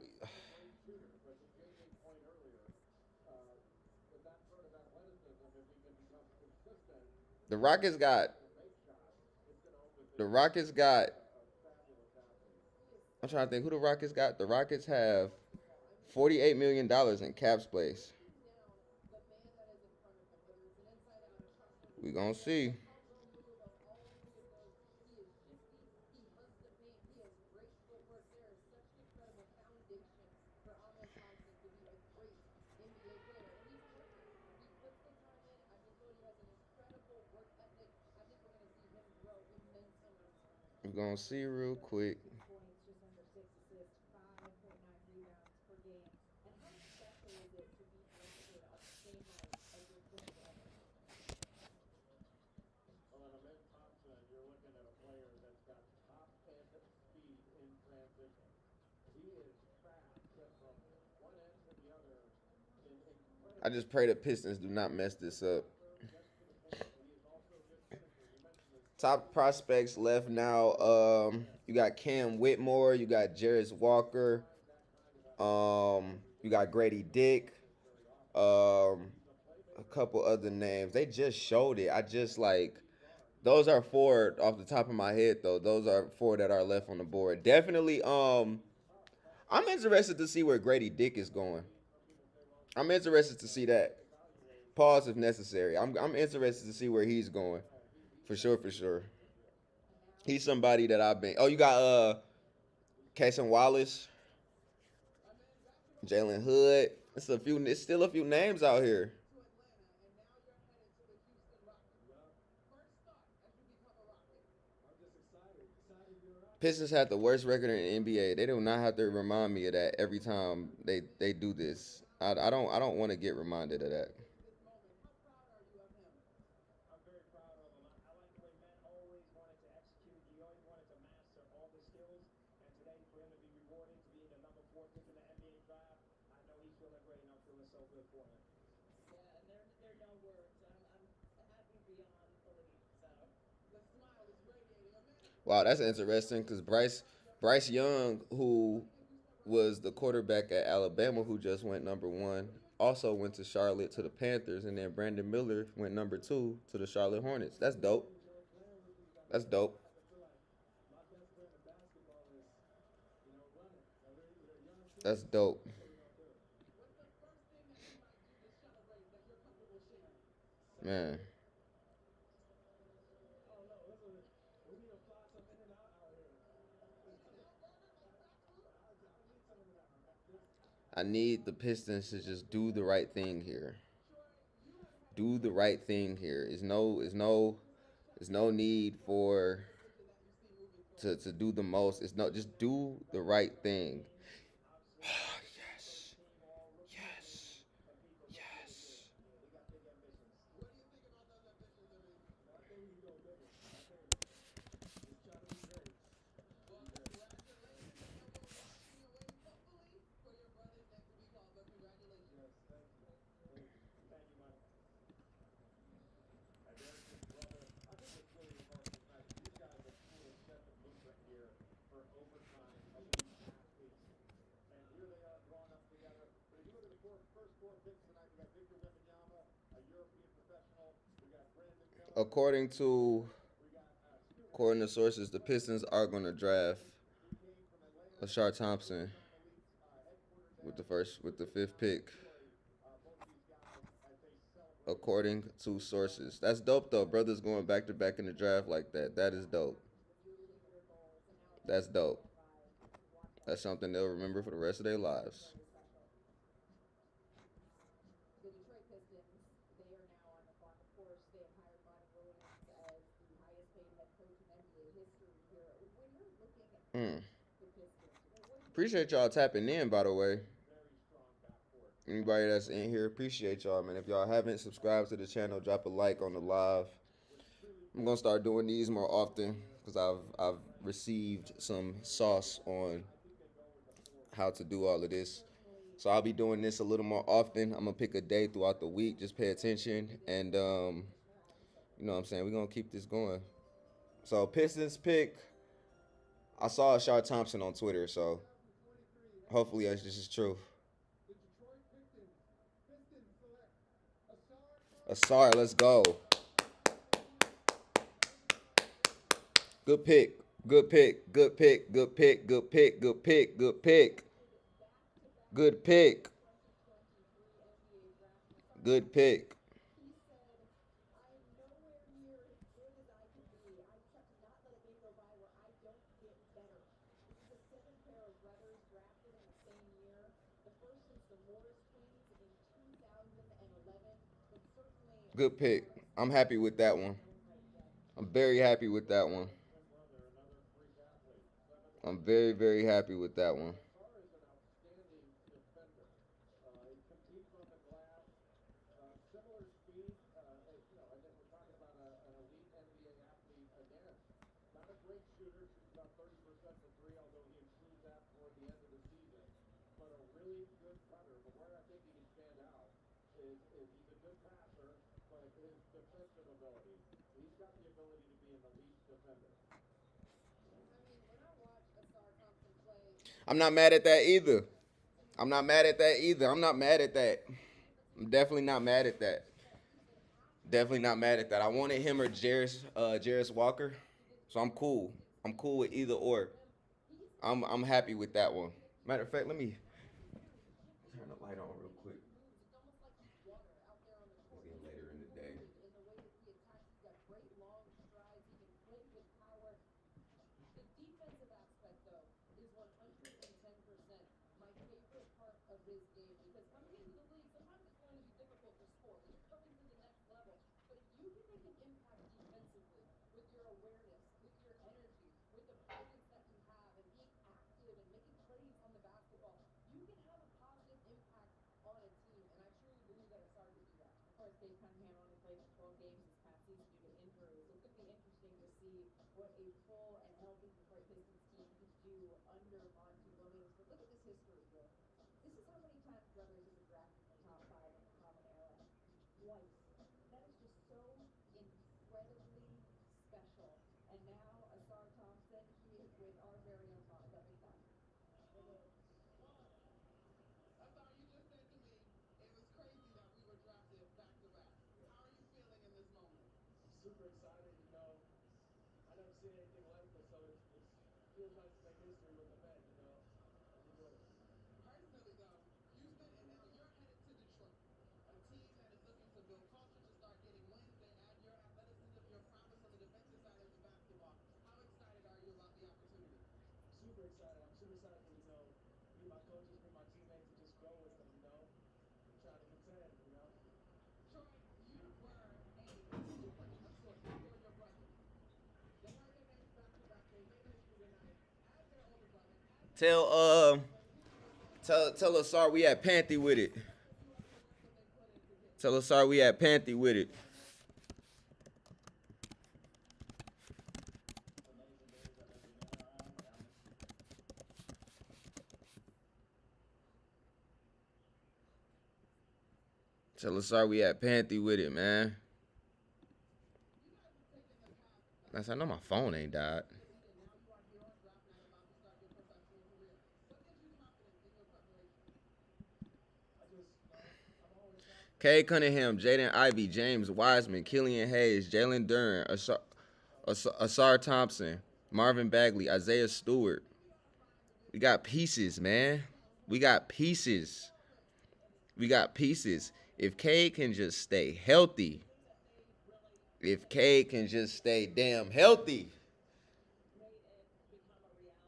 The Rockets got. The Rockets got. I'm trying to think who the Rockets got. The Rockets have $48 million in cap space. We gonna see. We gonna see real quick. I just pray the Pistons do not mess this up. Top prospects left now. You got Cam Whitmore. You got Jarris Walker. You got Grady Dick. Um, a couple other names. They just showed it. I just like those are four off the top of my head though. Those are four that are left on the board. Definitely. I'm interested to see where Grady Dick is going. I'm interested to see that. Pause if necessary. I'm interested to see where he's going. For sure, for sure. He's somebody that I've been. Oh, you got Cason Wallace, Jalen Hood. It's a few. It's still a few names out here. Pistons had the worst record in the NBA. They do not have to remind me of that every time they do this. I don't want to get reminded of that. Wow, that's interesting because Bryce Young, who was the quarterback at Alabama, who just went number one, also went to Charlotte to the Panthers, and then Brandon Miller went number two to the Charlotte Hornets. That's dope. That's dope. That's dope. Man. I need the Pistons to just do the right thing here. Do the right thing here. Is no need for to do the most. It's no just do the right thing. Yes. Yes. Yes. According to according to sources, the Pistons are going to draft Lashard Thompson with the fifth pick. According to sources, that's dope though. Brothers going back to back in the draft like that. That is dope. That's dope. That's something they'll remember for the rest of their lives. Mm. Appreciate y'all tapping in, by the way. Anybody that's in here, appreciate y'all, man. If y'all haven't subscribed to the channel, drop a like on the live. I'm gonna start doing these more often because I've received some sauce on how to do all of this. So I'll be doing this a little more often. I'm gonna pick a day throughout the week. Just pay attention, and you know what I'm saying. We're gonna keep this going. So Pistons pick. I saw Ashard Thompson on Twitter, so hopefully this is true. Asar, let's go. Good pick. Good pick. Good pick. Good pick. Good pick. Good pick. Good pick. Good pick. Good pick. Good pick. I'm happy with that one. I'm very happy with that one. I'm very, very happy with that one. I'm not mad at that either. I'm not mad at that either. I'm not mad at that. I'm definitely not mad at that. Definitely not mad at that. I wanted him or Jarris Walker, so I'm cool. I'm cool with either or. I'm happy with that one. Matter of fact, let me turn the light on real quick. It's getting later in the day. Tell tell us sorry we at Panthy with it. Tell us sorry we at Panthy with it. Tell us sorry we at Panthy with it, man. I know my phone ain't died. Kay Cunningham, Jaden Ivey, James Wiseman, Killian Hayes, Jalen Duran, Asar Thompson, Marvin Bagley, Isaiah Stewart. We got pieces, man. We got pieces. We got pieces. If Cade can just stay healthy, if Cade can just stay damn healthy,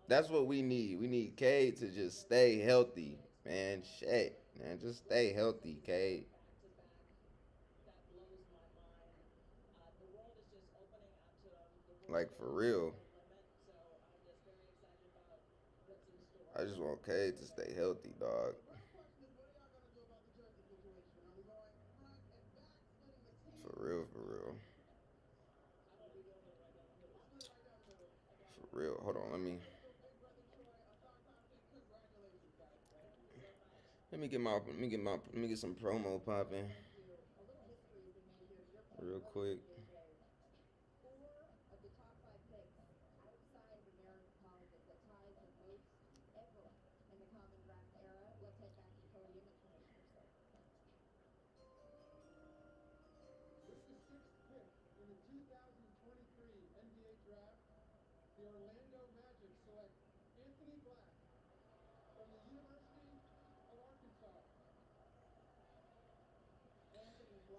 that's what we need. We need Cade to just stay healthy, man. Shit, man, just stay healthy, Cade. Like for real. I just want Cade to stay healthy, dog. For real, for real. For real. Hold on, let me get some promo popping real quick.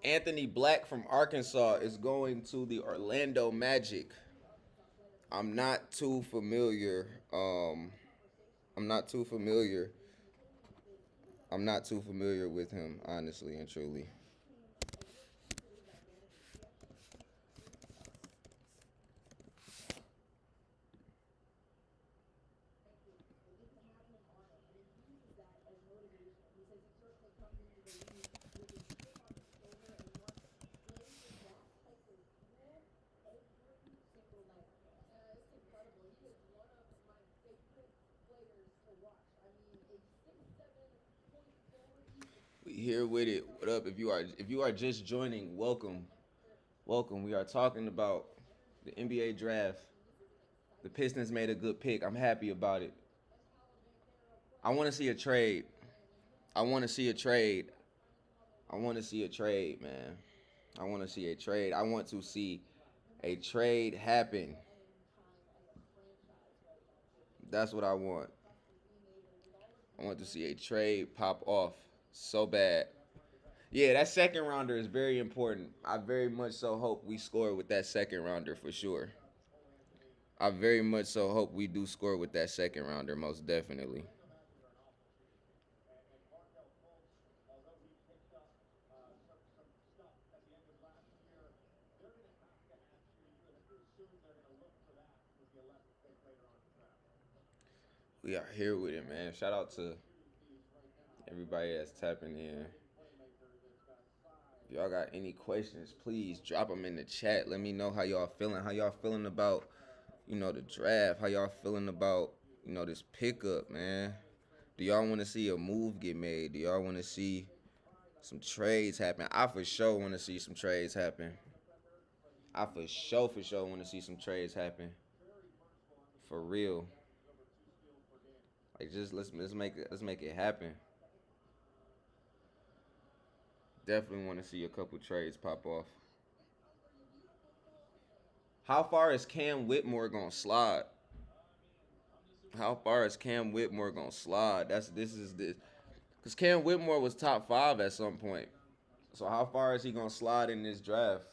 Anthony Black from Arkansas is going to the Orlando Magic. I'm not too familiar. I'm not too familiar. I'm not too familiar with him, honestly and truly. We here with it. What up? If you are just joining, welcome, welcome. We are talking about the NBA draft. The Pistons made a good pick. I'm happy about it. I want to see a trade. I want to see a trade. I want to see a trade, man. I want to see a trade. I want to see a trade happen. That's what I want. I want to see a trade pop off so bad. Yeah, that second rounder is very important. I very much so hope we score with that second rounder for sure. I very much so hope we do score with that second rounder, most definitely. We are here with it, man. Shout out to everybody that's tapping in. If y'all got any questions, please drop them in the chat. Let me know how y'all feeling. How y'all feeling about, the draft? How y'all feeling about, this pickup, man? Do y'all want to see a move get made? Do y'all want to see some trades happen? I for sure want to see some trades happen. I for sure want to see some trades happen. For real. Like just let's make it happen. Definitely want to see a couple trades pop off. How far is Cam Whitmore gonna slide? How far is Cam Whitmore gonna slide? This because Cam Whitmore was top 5 at some point. So how far is he gonna slide in this draft?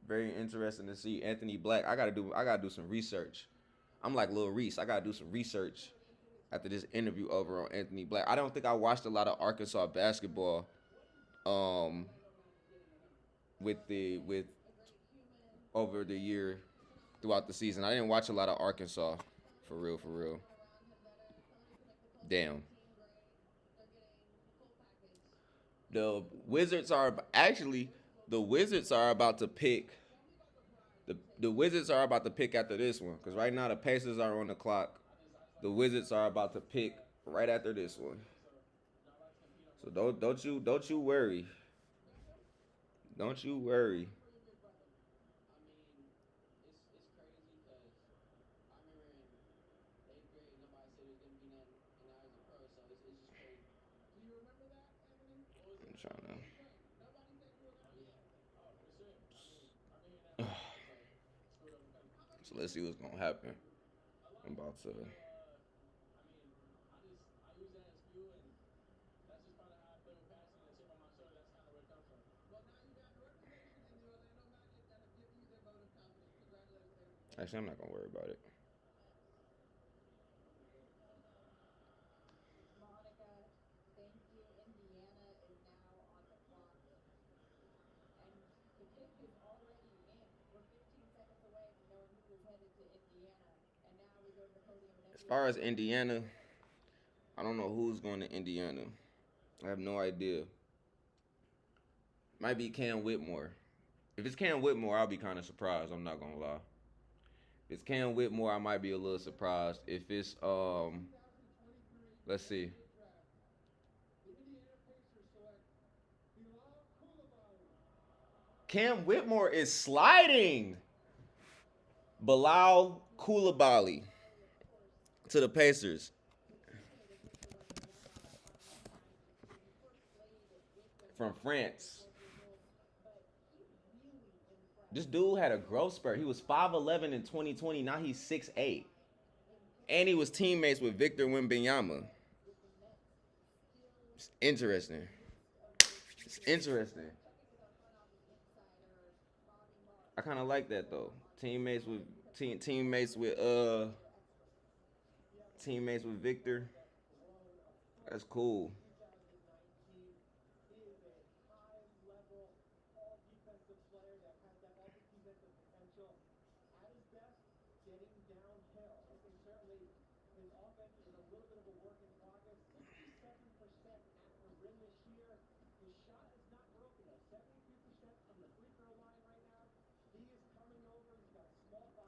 Very interesting to see. Anthony Black. I gotta do some research. I'm like Lil Reese. I gotta do some research after this interview over on Anthony Black. I don't think I watched a lot of Arkansas basketball. Um, with over the year throughout the season. I didn't watch a lot of Arkansas. For real, for real. Damn. The Wizards are actually the Wizards are about to pick the Wizards are about to pick after this one because right now the Pacers are on the clock. The Wizards are about to pick right after this one. So don't you worry. Don't you worry. I'm trying to. So let's see what's gonna happen. I'm about to. Actually, I'm not gonna worry about it. As far as Indiana, I don't know who's going to Indiana. I have no idea. Might be Cam Whitmore. If it's Cam Whitmore, I'll be kind of surprised. I'm not gonna lie. If it's Cam Whitmore, I might be a little surprised. If it's let's see. Cam Whitmore is sliding. Bilal Koulibaly to the Pacers from France. This dude had a growth spurt. He was 5'11 in 2020. Now he's 6'8. And he was teammates with Victor Wembanyama. It's interesting. It's interesting. I kind of like that though. Teammates with teammates with Victor. That's cool.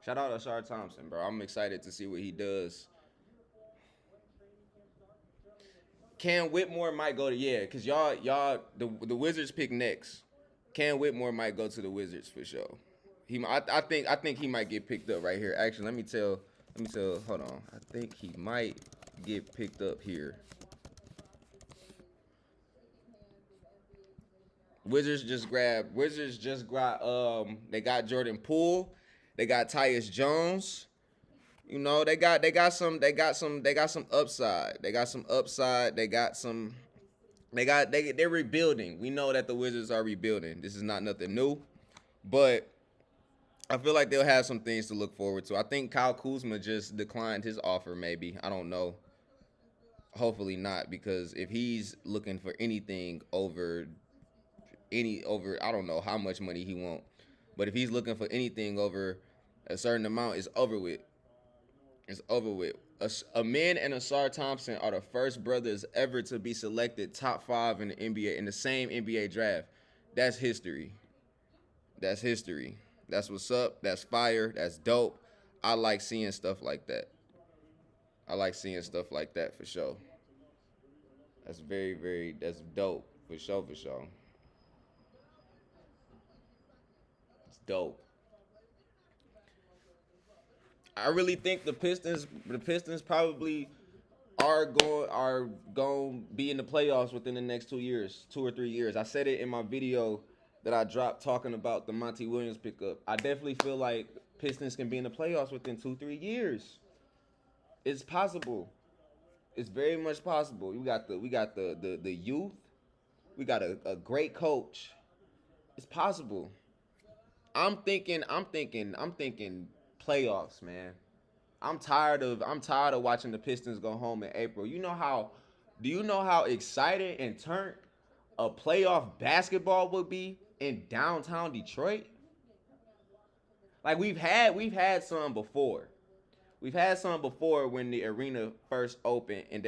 Shout out to Ashar Thompson, bro. I'm excited to see what he does. Cam Whitmore might go to because the Wizards pick next. Cam Whitmore might go to the Wizards for sure. I think he might get picked up right here. Actually, let me tell. Hold on, I think he might get picked up here. They got Jordan Poole, they got Tyus Jones. You know, they got some upside. They got some upside. They're rebuilding. We know that the Wizards are rebuilding. This is not nothing new, but I feel like they'll have some things to look forward to. I think Kyle Kuzma just declined his offer. Maybe, I don't know. Hopefully not, because if he's looking for anything over, I don't know how much money he want, but if he's looking for anything over a certain amount, it's over with. It's over with. Amin and Asar Thompson are the first brothers ever to be selected top 5 in the NBA in the same NBA draft. That's history. That's history. That's what's up. That's fire. That's dope. I like seeing stuff like that. I like seeing stuff like that for sure. That's very, very, that's dope for sure, for sure. It's dope. I really think the Pistons probably are going to be in the playoffs within the next 2 years, 2 or 3 years. I said it in my video that I dropped talking about the Monty Williams pickup. I definitely feel like Pistons can be in the playoffs within 2 3 years. It's possible. It's very much possible. We got the youth. We got a great coach. It's possible. I'm thinking playoffs, man. I'm tired of watching the Pistons go home in April. Do you know how excited and turned a playoff basketball would be in downtown Detroit? Like we've had some before. We've had some before when the arena first opened and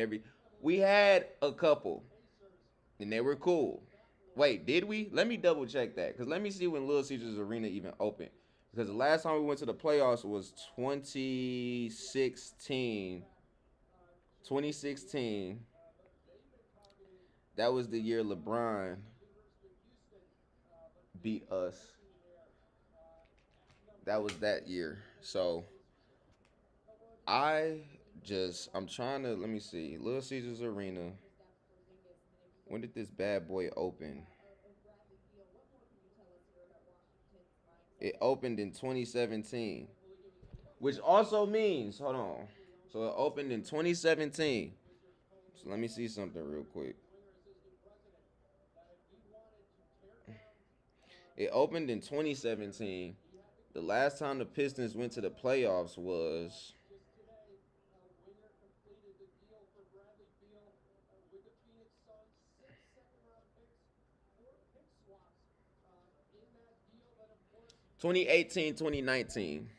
we had a couple and they were cool. Wait, did we? Let me double check that, cuz let me see when Little Caesars Arena even opened. Because the last time we went to the playoffs was 2016. 2016. That was the year LeBron beat us. That was that year. So I I'm trying to, let me see. Little Caesars Arena. When did this bad boy open? It opened in 2017, which also means, hold on. So it opened in 2017. So let me see something real quick. It opened in 2017. The last time the Pistons went to the playoffs was twenty eighteen, 2019.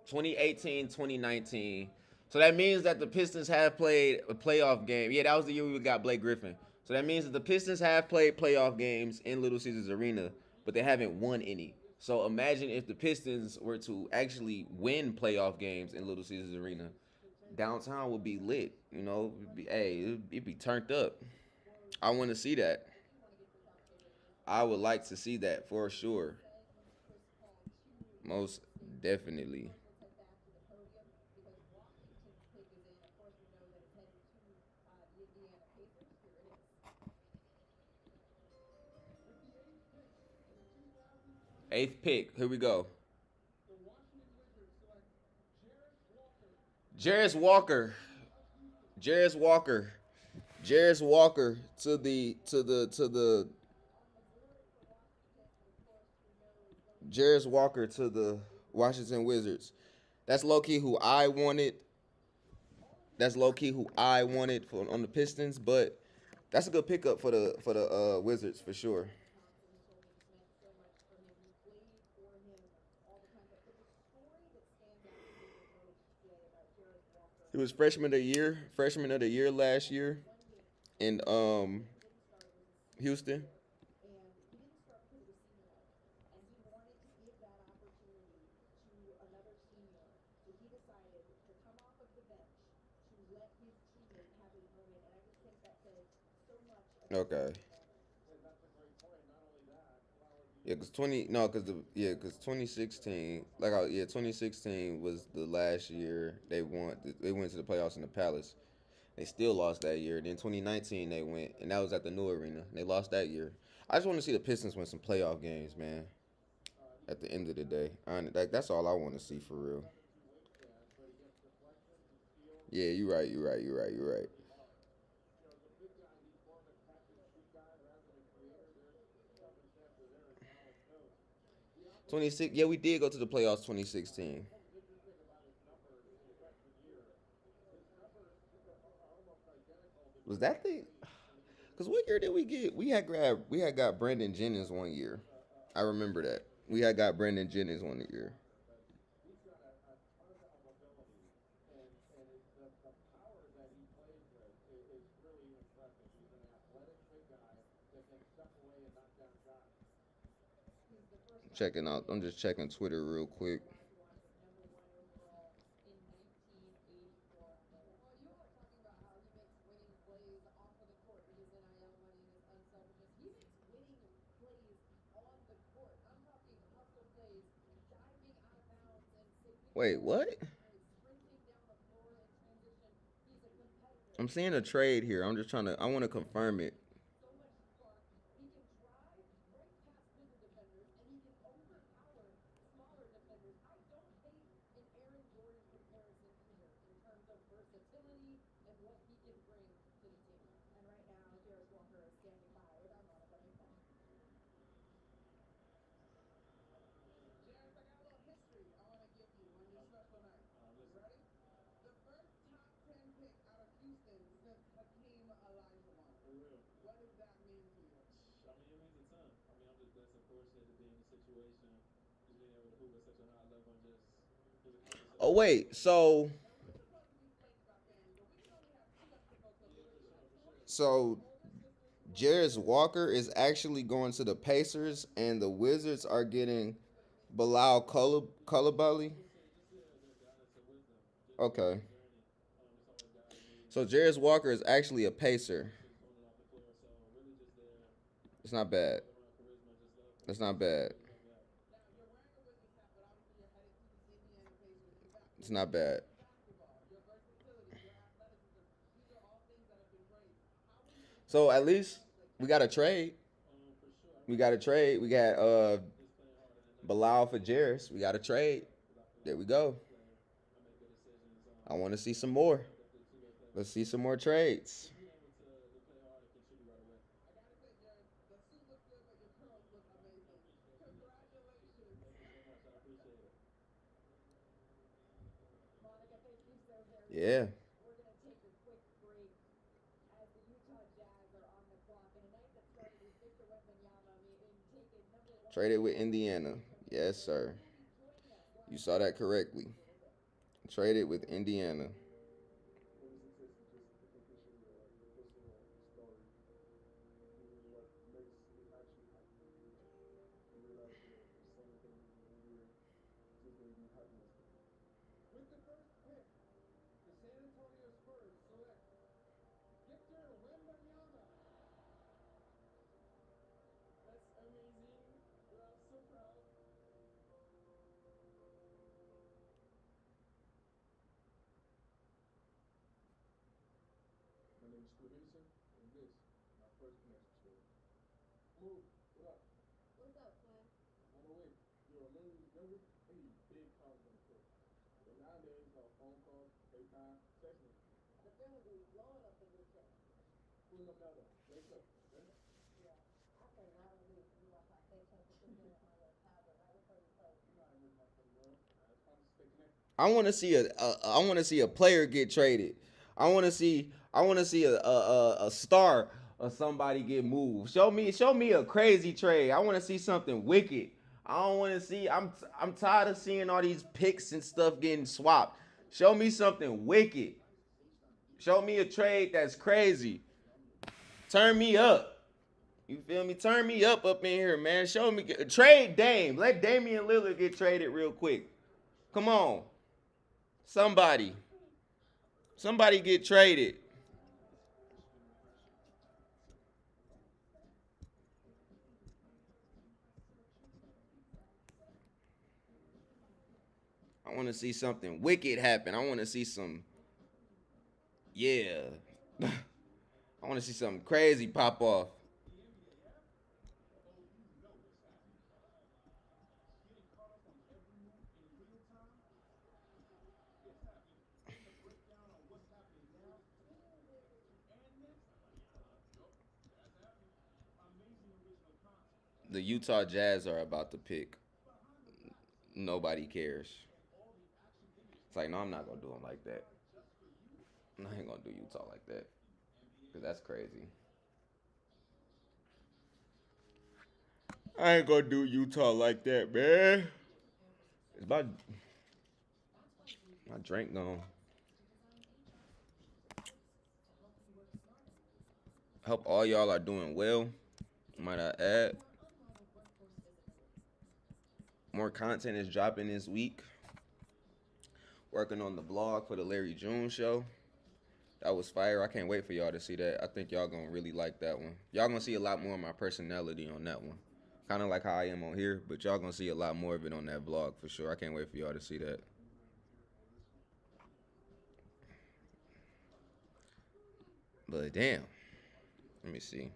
2018, 2019. So that means that the Pistons have played a playoff game. Yeah, that was the year we got Blake Griffin. So that means that the Pistons have played playoff games in Little Caesars Arena, but they haven't won any. So imagine if the Pistons were to actually win playoff games in Little Caesars Arena. Downtown would be lit. It'd be turned up. I want to see that. I would like to see that for sure. Most definitely. Eighth pick. Here we go. Jarris Walker. Jarris Walker. Jarris Walker to the Jarris Walker to the Washington Wizards. That's low key who I wanted. That's low key who I wanted for on the Pistons, but that's a good pickup for the Wizards for sure. He was freshman of the year last year in Houston. Okay. Yeah, cause 2016, 2016 was the last year they went to the playoffs in the Palace. They still lost that year. Then 2019 they went, and that was at the new arena. They lost that year. I just want to see the Pistons win some playoff games, man. At the end of the day, that's all I want to see for real. Yeah, you're right. You're right. You're right. You're right. 26. Yeah, we did go to the playoffs 2016. Was that the? Cause what year did we get? We had got Brandon Jennings one year. I remember that. We had got Brandon Jennings one year. Checking out. I'm just checking Twitter real quick. Wait, what? I'm seeing a trade here. I'm just trying to. I want to confirm it. Oh wait, so Jarris Walker is actually going to the Pacers, and the Wizards are getting Bilal Coulibaly. Okay, so Jarris Walker is actually a Pacer. It's not bad. It's not bad. It's not bad. So at least we got a trade. We got a trade. We got Bilal for Jarris. We got a trade. There we go. I want to see some more. Let's see some more trades. Yeah. Traded with Indiana. Yes, sir. You saw that correctly. Traded with Indiana. I want to see I want to see a player get traded. I want to see a star or somebody get moved. Show me a crazy trade. I want to see something wicked. I don't want to see. I'm tired of seeing all these picks and stuff getting swapped. Show me something wicked. Show me a trade that's crazy. Turn me up. You feel me? Turn me up in here, man. Show me trade Dame. Let Damian Lillard get traded real quick. Come on, somebody. Somebody get traded. I want to see something wicked happen. I want to see some, yeah, I want to see something crazy pop off. The Utah Jazz are about to pick. Nobody cares. It's like, no, I'm not gonna do them like that. I ain't gonna do Utah like that because that's crazy. I ain't gonna do Utah like that, man. It's about my drink gone. Hope all y'all are doing well. Might I add, more content is dropping this week. Working on the blog for the Larry June show. That was fire. I can't wait for y'all to see that. I think y'all gonna really like that one. Y'all gonna see a lot more of my personality on that one. Kind of like how I am on here, but y'all gonna see a lot more of it on that vlog for sure. I can't wait for y'all to see that. But damn, let me see.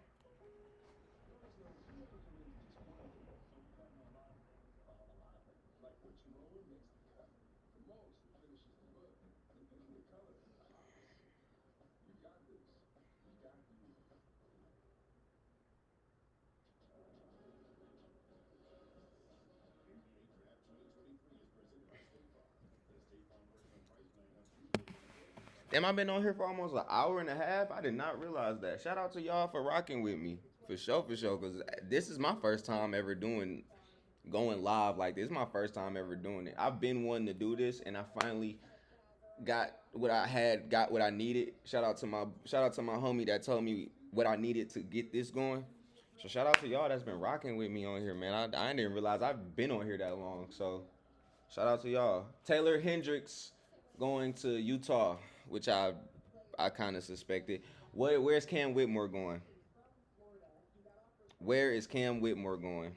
Damn, I've been on here for almost an hour and a half. I did not realize that. Shout out to y'all for rocking with me. For sure, for sure. Because this is my first time ever doing going live like this. Is my first time ever doing it. I've been wanting to do this, and I finally got what I needed. Shout out to my homie that told me what I needed to get this going. So shout out to y'all that's been rocking with me on here, man. I didn't realize I've been on here that long. So shout out to y'all. Taylor Hendricks going to Utah, which I kind of suspected. Where's Cam Whitmore going? Where is Cam Whitmore going?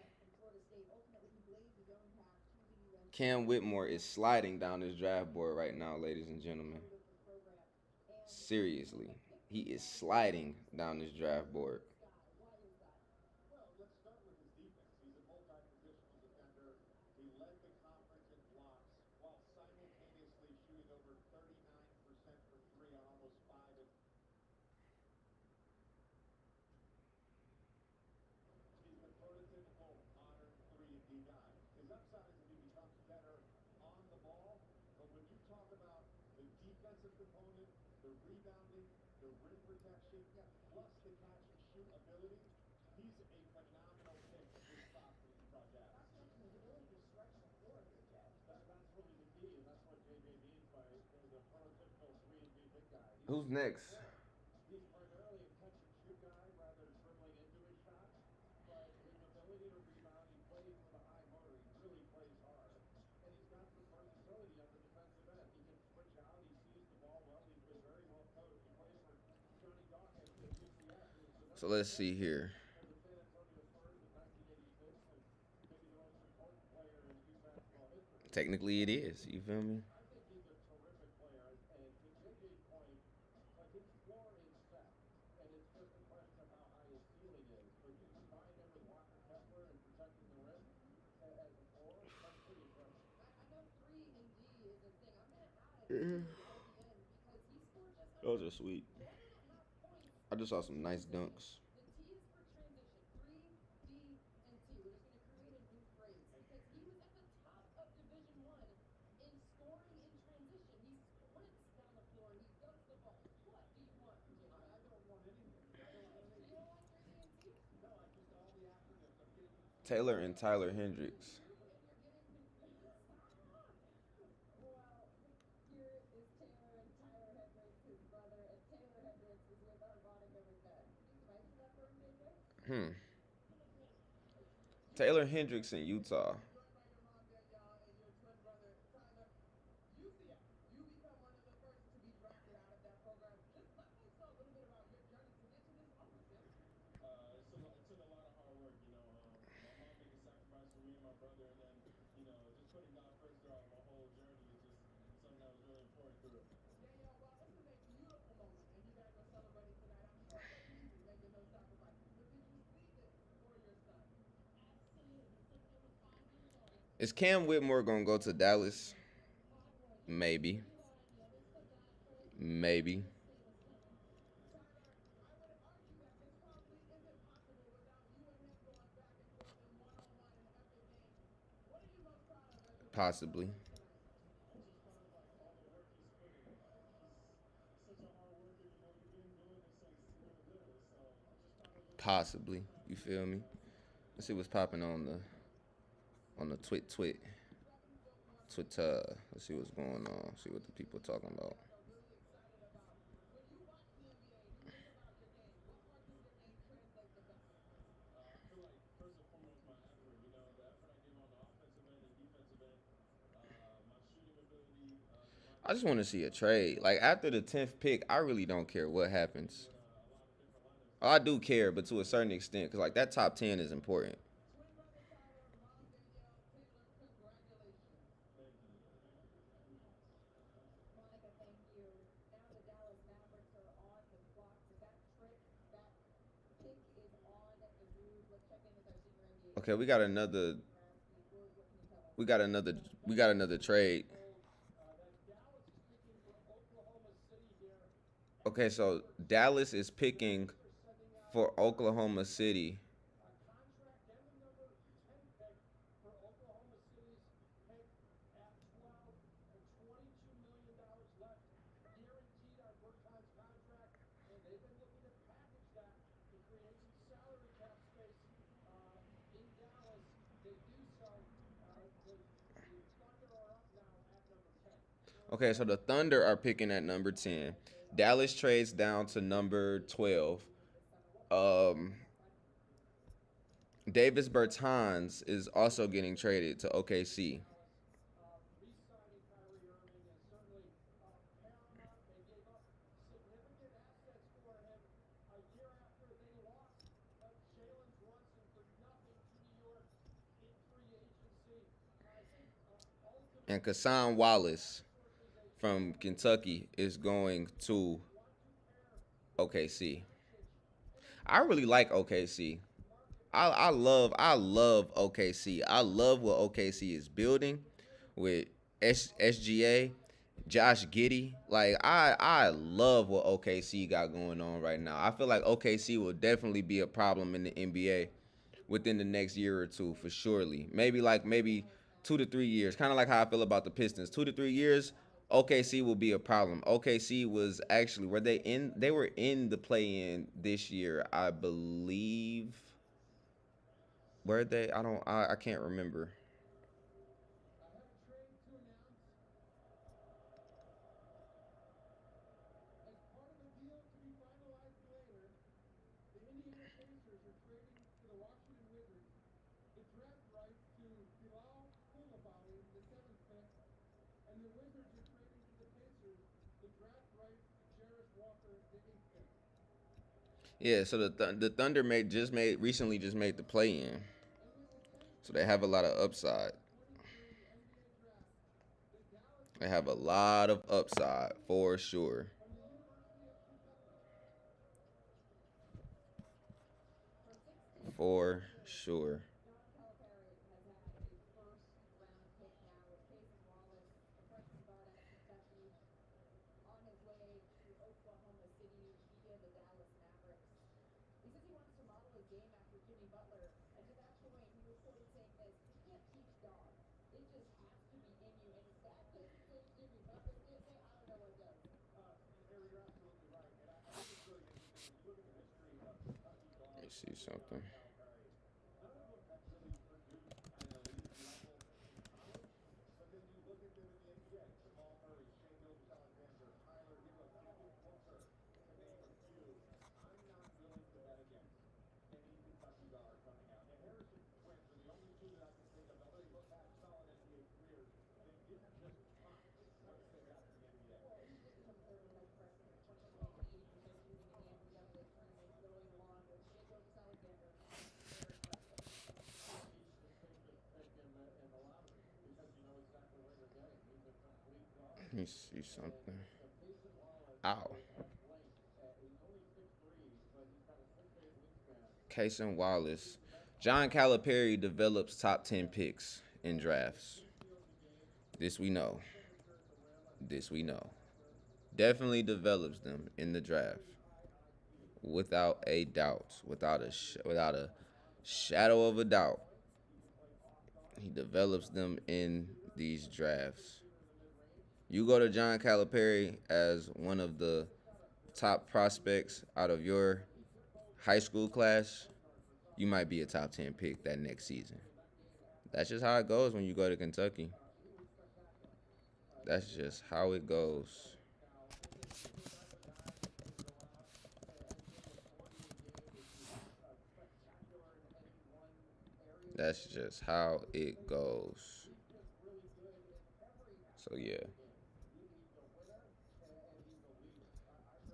Cam Whitmore is sliding down this draft board right now, ladies and gentlemen. Seriously, he is sliding down this draft board. Who's next? So let's see here. Technically, it is. You feel me? Those are sweet. I just saw some nice dunks. Taylor and Tyler Hendricks. Hmm. Taylor Hendricks in Utah. Is Cam Whitmore gonna go to Dallas? Maybe. Maybe. Possibly. Possibly. You feel me? Let's see what's popping on the Twitter. Let's see what's going on. See what the people talking about. I just want to see a trade. Like after the 10th pick, I really don't care what happens. Oh, I do care, but to a certain extent, because like that top 10 is important. Okay, we got another we got another trade. Okay, so Dallas is picking for Oklahoma City. Okay, so the Thunder are picking at number 10. Dallas trades down to number 12. Um, Davis Bertans is also getting traded to OKC. And Kassan Wallace from Kentucky is going to OKC. I really like OKC. I love OKC. I love what OKC is building with SGA, Josh Giddey. Like I love what OKC got going on right now. I feel like OKC will definitely be a problem in the NBA within the next year or two for surely. Maybe 2 to 3 years. Kind of like how I feel about the Pistons. 2 to 3 years, OKC will be a problem. OKC was actually were they in? They were in the play-in this year, I believe. Were they? I can't remember. Yeah, so the Thunder made recently just made the play in, so they have a lot of upside. They have a lot of upside for sure. For sure. Let me see something. Let me see something. Ow. Cason Wallace. John Calipari develops top 10 picks. in drafts. This we know. This we know. Definitely develops them in the draft without a doubt, without a shadow of a doubt. He develops them in these drafts. You go to John Calipari as one of the top prospects out of your high school class, you might be a top 10 pick that next season. That's just how it goes when you go to Kentucky. That's just how it goes. That's just how it goes. So yeah,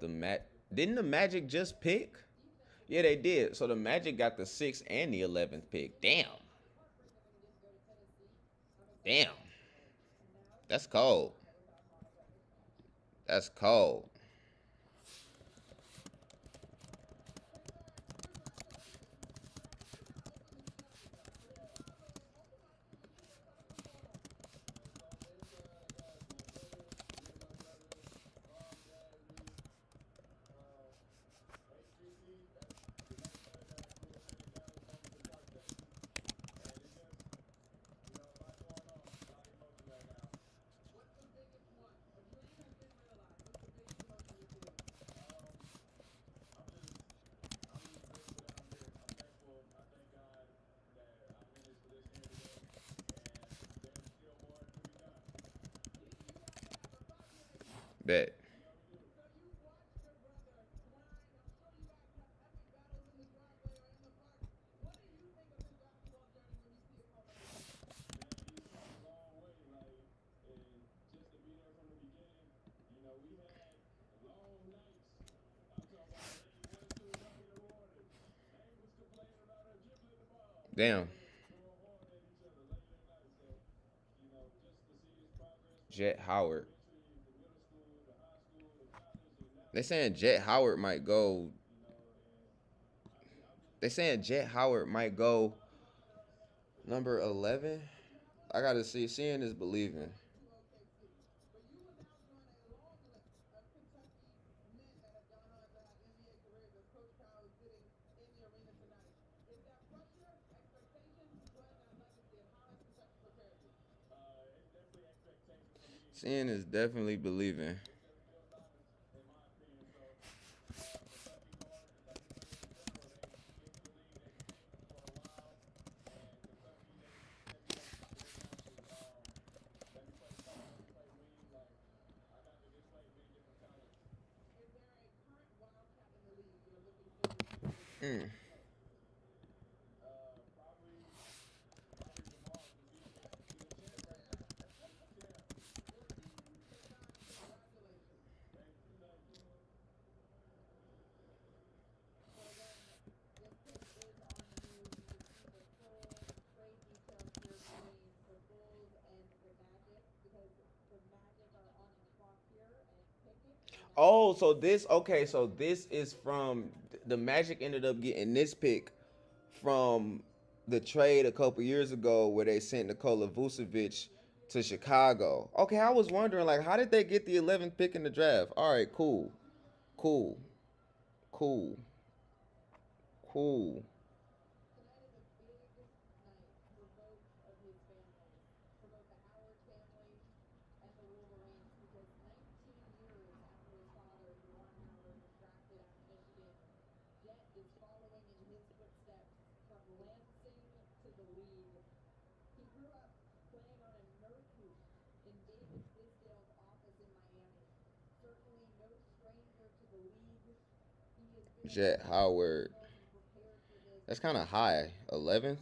didn't the Magic just pick? Yeah, they did. So the Magic got the 6th and the 11th pick. Damn, damn, that's cold. That's cold. Bet. Damn. Jet Howard. They saying Jet Howard might go. They saying Jet Howard might go number 11. I gotta see. Seeing is believing. Seeing is definitely believing. Mm. Oh, so this okay? So this is from the Magic ended up getting this pick from the trade a couple years ago where they sent Nikola Vucevic to Chicago. Okay, I was wondering like how did they get the 11th pick in the draft? All right, cool, cool, cool, cool. Jet Howard. That's kind of high. 11th.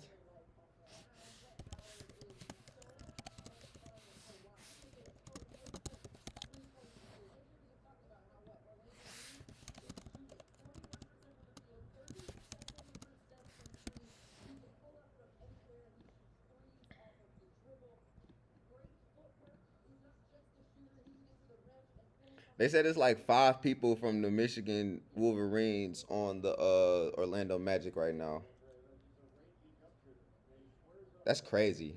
They said it's like 5 people from the Michigan Wolverines on the Orlando Magic right now. That's crazy.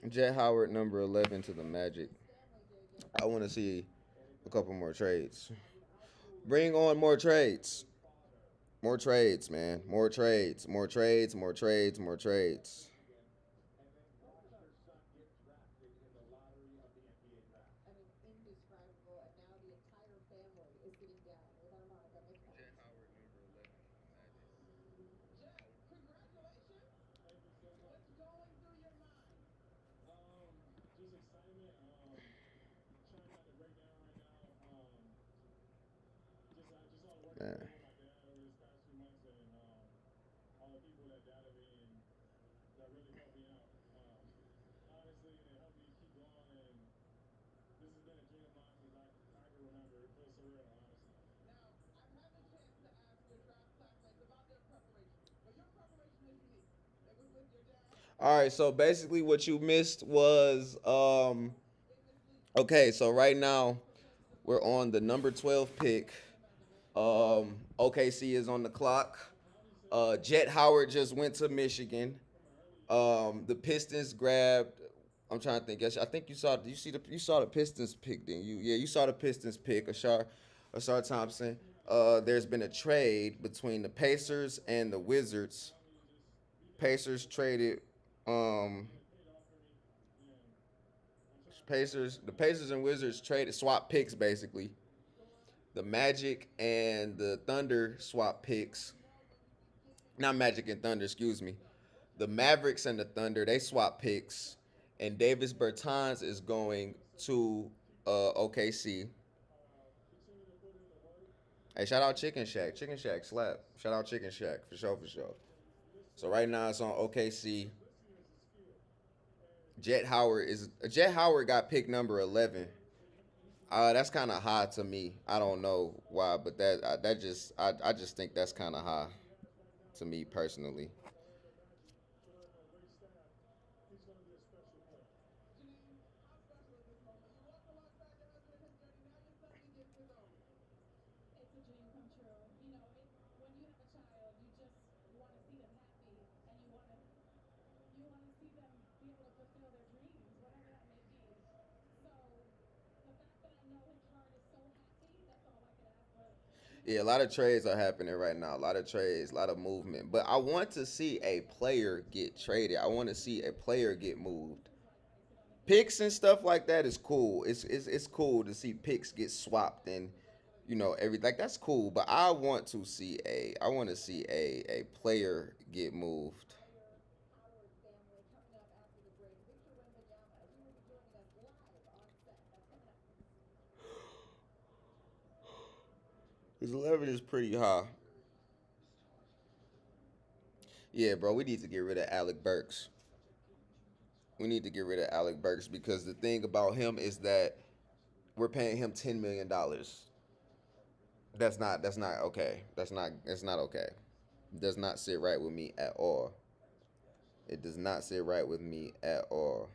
Jet Howard, number 11 to the Magic. I want to see a couple more trades. Bring on more trades. More trades, man. More trades. More trades. More trades. More trades. Man. All right, so basically what you missed was okay, so right now we're on the number 12 pick. OKC is on the clock. Jet Howard just went to Michigan. The Pistons grabbed. I'm trying to think. I think you saw. You saw the Pistons pick, didn't you? Yeah, you saw the Pistons pick. Ashar Thompson. There's been a trade between the Pacers and the Wizards. Pacers traded. Um, The Pacers and Wizards traded swap picks basically. The Magic and the Thunder swap picks. Not Magic and Thunder, excuse me. The Mavericks and the Thunder, they swap picks. And Davis Bertans is going to OKC. Hey, shout out Chicken Shack. Chicken Shack slap. Shout out Chicken Shack for sure, for sure. So right now it's on OKC. Jet Howard got pick number 11. That's kind of high to me. I don't know why, but I just think that's kind of high to me personally. Yeah, a lot of trades are happening right now. A lot of trades, a lot of movement. But I want to see a player get traded. I want to see a player get moved. Picks and stuff like that is cool. It's cool to see picks get swapped and everything. Like that's cool. But I want to see a player get moved. His 11 is pretty high. Yeah, bro, we need to get rid of Alec Burks. We need to get rid of Alec Burks because the thing about him is that we're paying him $10 million. That's not okay. That's not okay. It does not sit right with me at all. It does not sit right with me at all.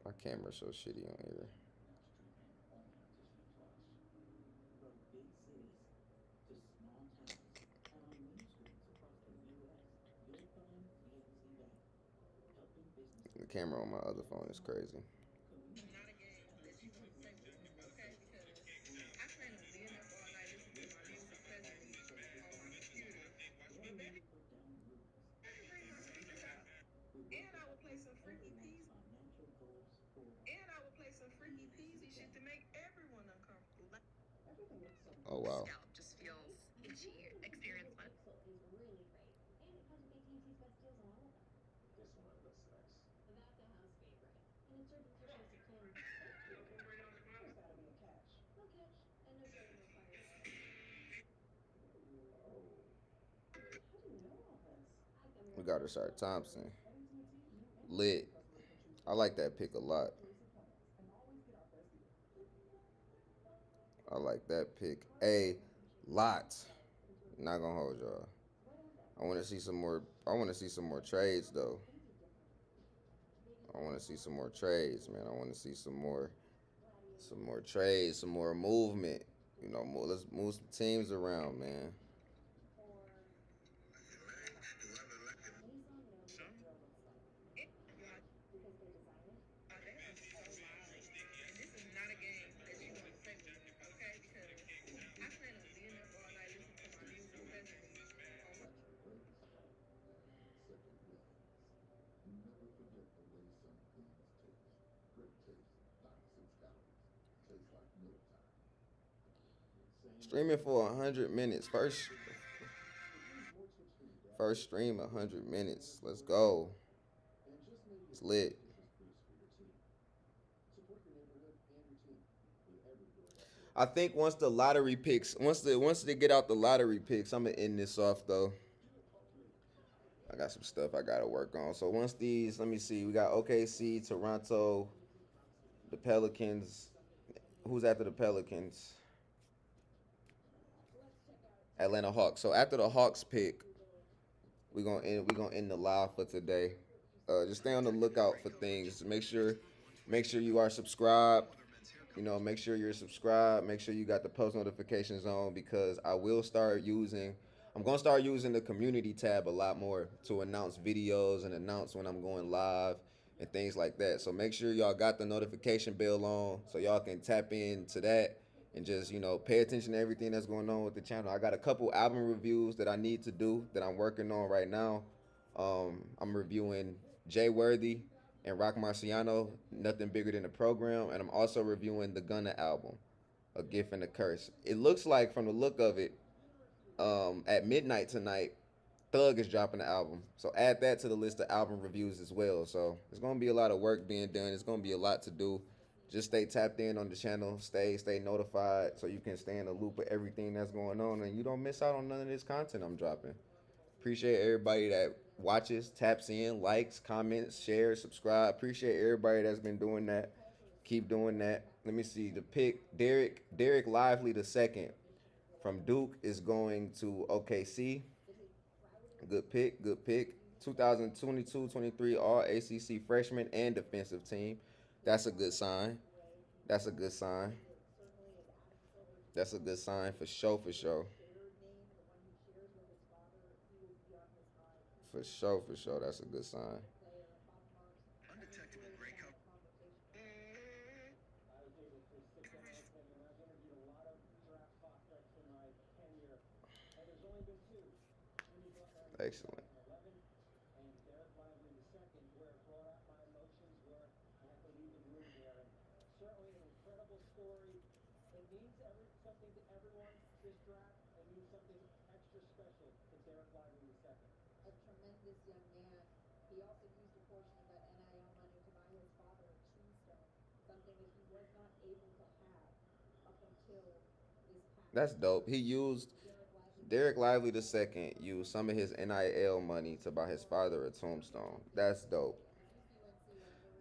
My camera's so shitty on here. The camera on my other phone is crazy. Oh wow. We got Rashard Thompson. Lit. I like that pick a lot. I like that pick a lot. Not gonna hold y'all. I want to see some more. I want to see some more trades though. I want to see some more trades, man. I want to see some more trades, some more movement. You know, more. Let's move some teams around, man. Streaming for 100 minutes. First stream 100 minutes. Let's go. It's lit. I think once the lottery picks, once they get out the lottery picks, I'm gonna end this off though. I got some stuff I gotta work on. So once these, let me see. We got OKC, Toronto, the Pelicans. Who's after the Pelicans? Atlanta Hawks. So after the Hawks pick, we gonna end the live for today. Just stay on the lookout for things. Make sure you are subscribed. You know, make sure you're subscribed. Make sure you got the post notifications on because I will start using. I'm gonna start using the community tab a lot more to announce videos and announce when I'm going live and things like that. So make sure y'all got the notification bell on so y'all can tap into that and just pay attention to everything that's going on with the channel. I got a couple album reviews that I need to do that I'm working on right now. I'm reviewing Jay Worthy and Rock Marciano, Nothing Bigger Than the Program, and I'm also reviewing the Gunna album, A Gift and a Curse. It looks like from the look of it, at midnight tonight, Thug is dropping the album. So add that to the list of album reviews as well. So it's gonna be a lot of work being done. It's gonna be a lot to do. Just stay tapped in on the channel. Stay notified so you can stay in the loop of everything that's going on and you don't miss out on none of this content I'm dropping. Appreciate everybody that watches, taps in, likes, comments, shares, subscribe. Appreciate everybody that's been doing that. Keep doing that. Let me see the pick. Derek Lively the second from Duke is going to OKC. Good pick. Good pick. 2022-23 All ACC freshman and defensive team. That's a good sign. That's a good sign. That's a good sign for sure. For sure. For sure. For sure. That's a good sign. Excellent. That's dope. He used Derek Lively the second used some of his NIL money to buy his father a tombstone. That's dope.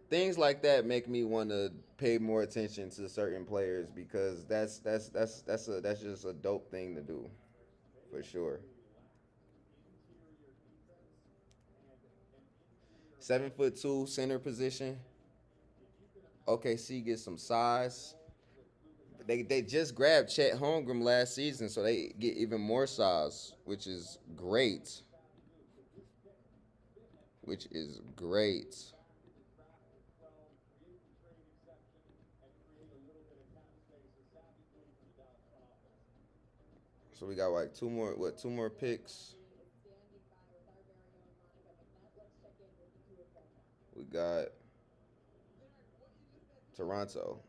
Things like that make me want to pay more attention to certain players because that's just a dope thing to do for sure. 7'2" center position. OKC gets some size. They just grabbed Chet Holmgren last season, so they get even more size, which is great. Which is great. So we got like two more picks. We got Toronto.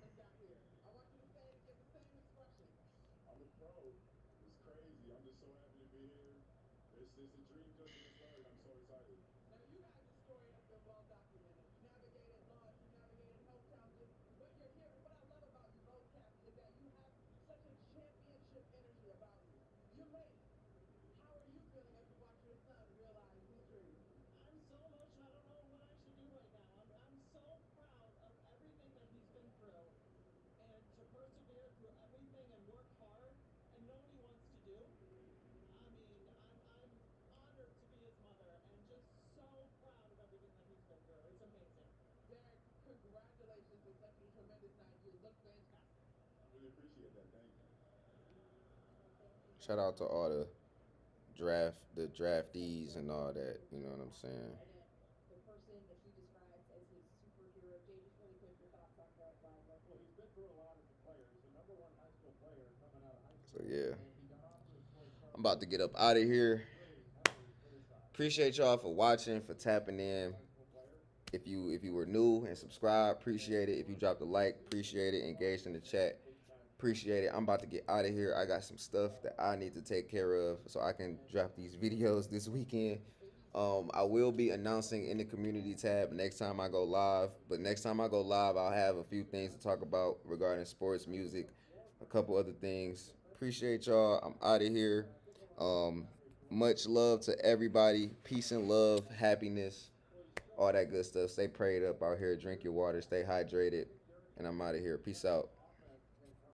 Shout out to all the draftees and all that. You know what I'm saying? So yeah, I'm about to get up out of here. Appreciate y'all for watching, for tapping in. If you were new and subscribed, appreciate it. If you dropped a like, appreciate it. Engaged in the chat, appreciate it. I'm about to get out of here. I got some stuff that I need to take care of so I can drop these videos this weekend. I will be announcing in the community tab next time I go live. But next time I go live, I'll have a few things to talk about regarding sports, music, a couple other things. Appreciate y'all. I'm out of here. Um, much love to everybody. Peace and love, happiness, all that good stuff. Stay prayed up out here. Drink your water. Stay hydrated. And I'm out of here. Peace out.